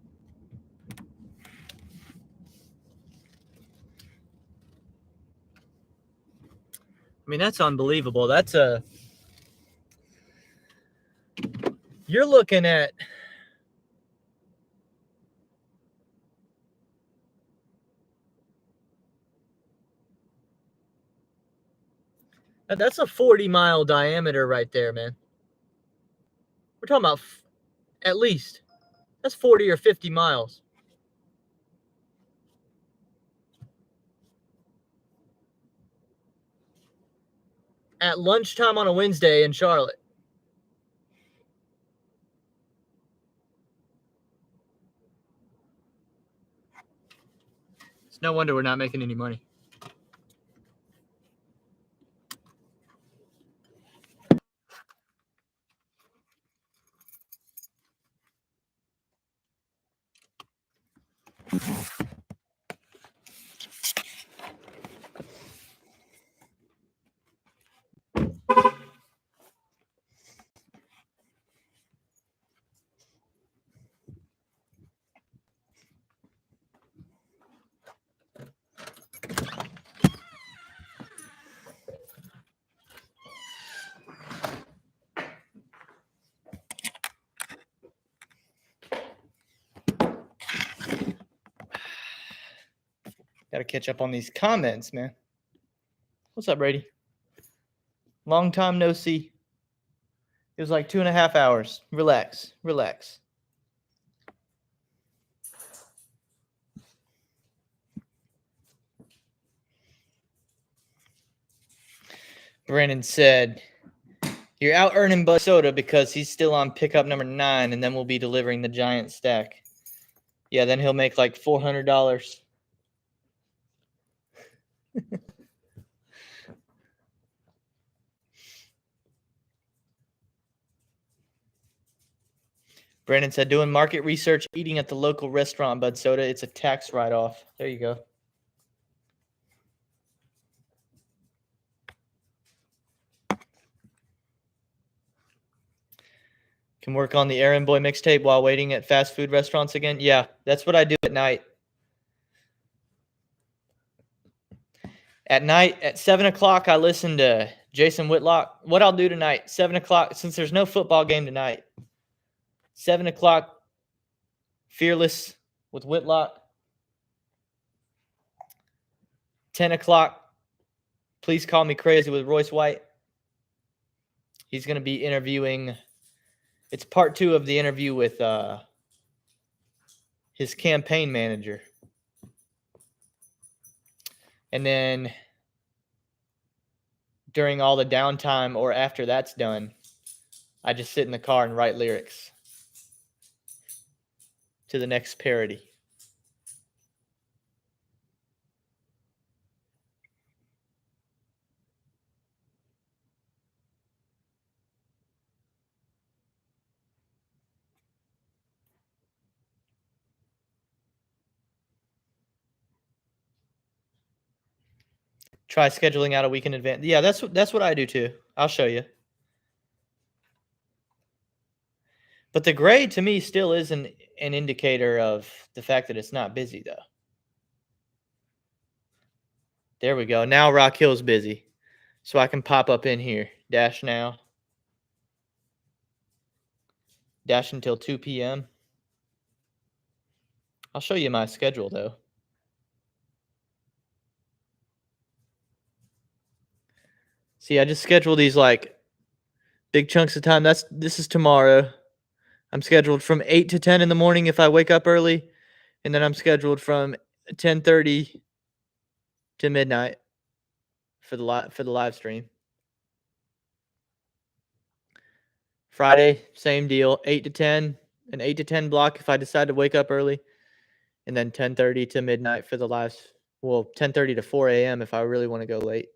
[SPEAKER 5] I mean, that's unbelievable. You're looking at that's a 40-mile diameter right there, man. We're talking about at least. That's 40 or 50 miles. At lunchtime on a Wednesday in Charlotte. It's no wonder we're not making any money. Got to catch up on these comments, man. What's up, Brady? Long time no see. It was like 2.5 hours. Relax. Relax. Brandon said, you're out earning Bud Soda because he's still on pickup number 9, and then we'll be delivering the giant stack. Yeah, then he'll make like $400. Brandon said, doing market research, eating at the local restaurant, Bud Soda. It's a tax write-off. There you go. Can work on the Errand Boy mixtape while waiting at fast food restaurants again. Yeah, that's what I do at night. At night, at 7 o'clock, I listen to Jason Whitlock. What I'll do tonight, 7 o'clock, since there's no football game tonight, 7 o'clock, Fearless with Whitlock. 10 o'clock, Please Call Me Crazy with Royce White. He's going to be interviewing. It's part 2 of the interview with his campaign manager. And then during all the downtime or after that's done, I just sit in the car and write lyrics to the next parody. Try scheduling out a week in advance. Yeah, that's what I do too. I'll show you. But the grade to me still is an indicator of the fact that it's not busy though. There we go. Now Rock Hill's busy. So I can pop up in here. Dash now. Dash until 2 p.m. I'll show you my schedule though. See, I just schedule these like big chunks of time. This is tomorrow. I'm scheduled from 8 to 10 in the morning if I wake up early, and then I'm scheduled from 10:30 to midnight for the live stream. Friday, same deal, 8 to 10, an 8 to 10 block if I decide to wake up early, and then 10:30 to midnight for the live. Well, 10:30 to 4 a.m. if I really want to go late.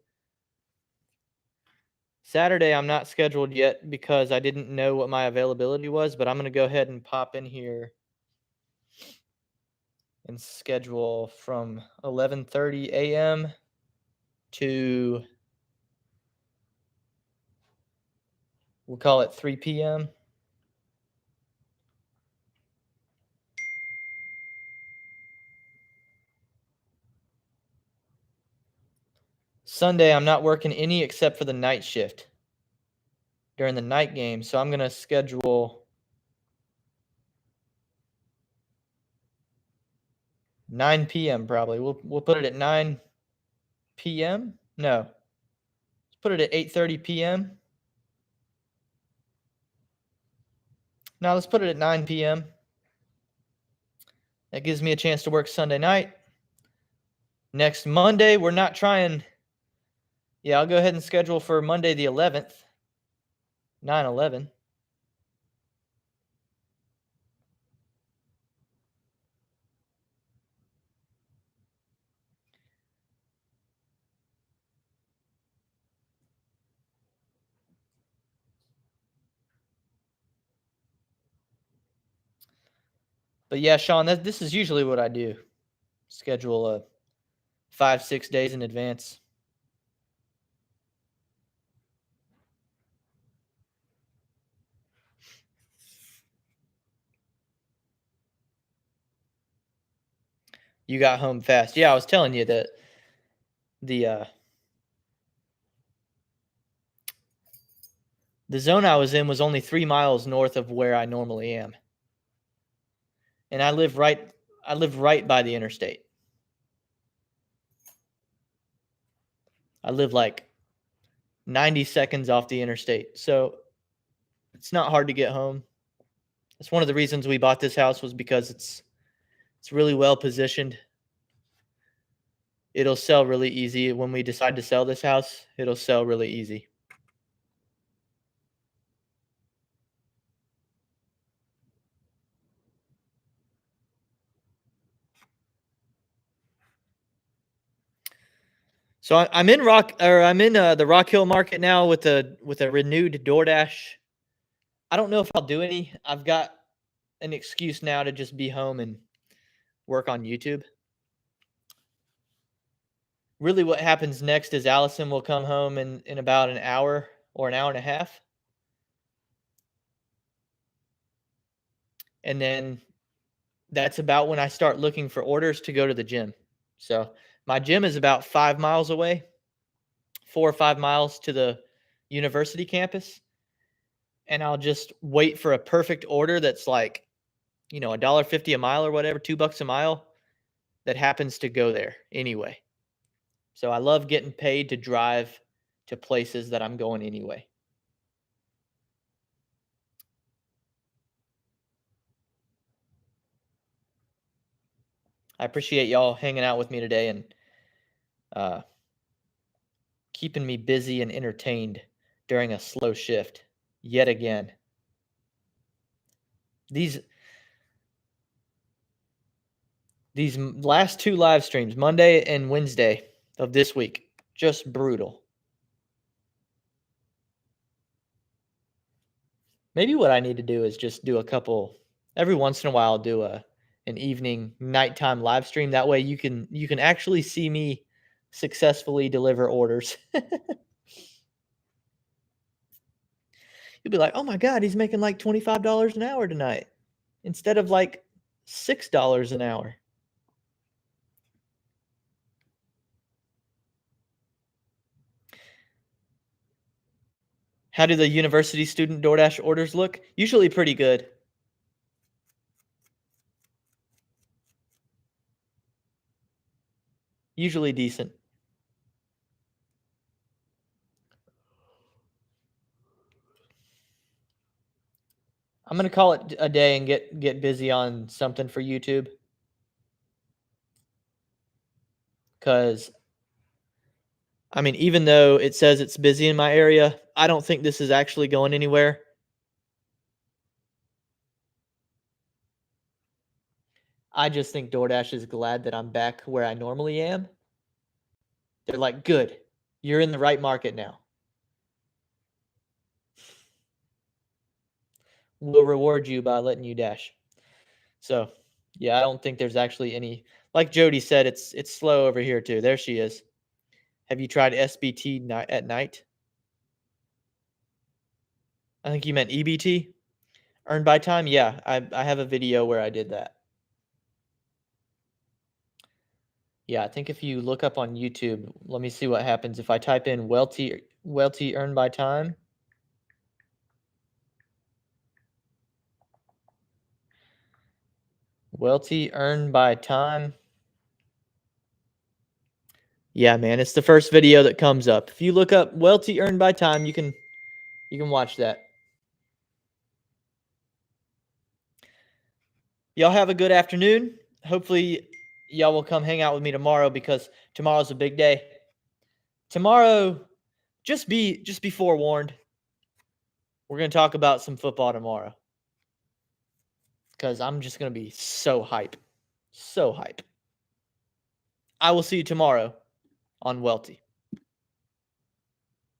[SPEAKER 5] Saturday, I'm not scheduled yet because I didn't know what my availability was, but I'm going to go ahead and pop in here and schedule from 11:30 a.m. to, we'll call it 3 p.m. Sunday, I'm not working any except for the night shift during the night game. So I'm going to schedule 9 p.m. probably. We'll put it at 9 p.m. No. Let's put it at 8:30 p.m. Now let's put it at 9 p.m. That gives me a chance to work Sunday night. Next Monday, we're not trying. Yeah, I'll go ahead and schedule for Monday the 11th, 9/11. But yeah, Sean, this is usually what I do. Schedule 5-6 days in advance. You got home fast. Yeah, I was telling you that the zone I was in was only 3 miles north of where I normally am. And I live right by the interstate.
[SPEAKER 1] I live like 90 seconds off the interstate. So it's not hard to get home. That's one of the reasons we bought this house, was because it's really well positioned. It'll sell really easy. When we decide to sell this house, it'll sell really easy. So I'm in the Rock Hill market now with a renewed DoorDash. I don't know if I'll do any. I've got an excuse now to just be home and work on YouTube. Really what happens next is Allison will come home in about an hour or an hour and a half. And then that's about when I start looking for orders to go to the gym. So my gym is about 5 miles away, 4 or 5 miles to the university campus. And I'll just wait for a perfect order that's like, $1.50 a mile or whatever, $2 a mile, that happens to go there anyway. So I love getting paid to drive to places that I'm going anyway. I appreciate y'all hanging out with me today and keeping me busy and entertained during a slow shift yet again. These last 2 live streams, Monday and Wednesday of this week, just brutal. Maybe what I need to do is just do a couple, every once in a while, do an evening, nighttime live stream. That way you can actually see me successfully deliver orders. You'll be like, oh my God, he's making like $25 an hour tonight instead of like $6 an hour. How do the university student DoorDash orders look? Usually pretty good. Usually decent. I'm going to call it a day and get busy on something for YouTube. Because, even though it says it's busy in my area, I don't think this is actually going anywhere. I just think DoorDash is glad that I'm back where I normally am. They're like, good, you're in the right market now. We'll reward you by letting you dash. So, yeah, I don't think there's actually any. Like Jody said, it's slow over here too. There she is. Have you tried SBT at night? I think you meant EBT, earned by time. Yeah, I have a video where I did that. Yeah, I think if you look up on YouTube, let me see what happens if I type in Welty earned by time. Welty earned by time. Yeah, man, it's the first video that comes up. If you look up Welty earned by time, you can watch that. Y'all have a good afternoon. Hopefully y'all will come hang out with me tomorrow, because tomorrow's a big day. Tomorrow, just be forewarned. We're going to talk about some football tomorrow, because I'm just going to be so hype. So hype. I will see you tomorrow on Welty.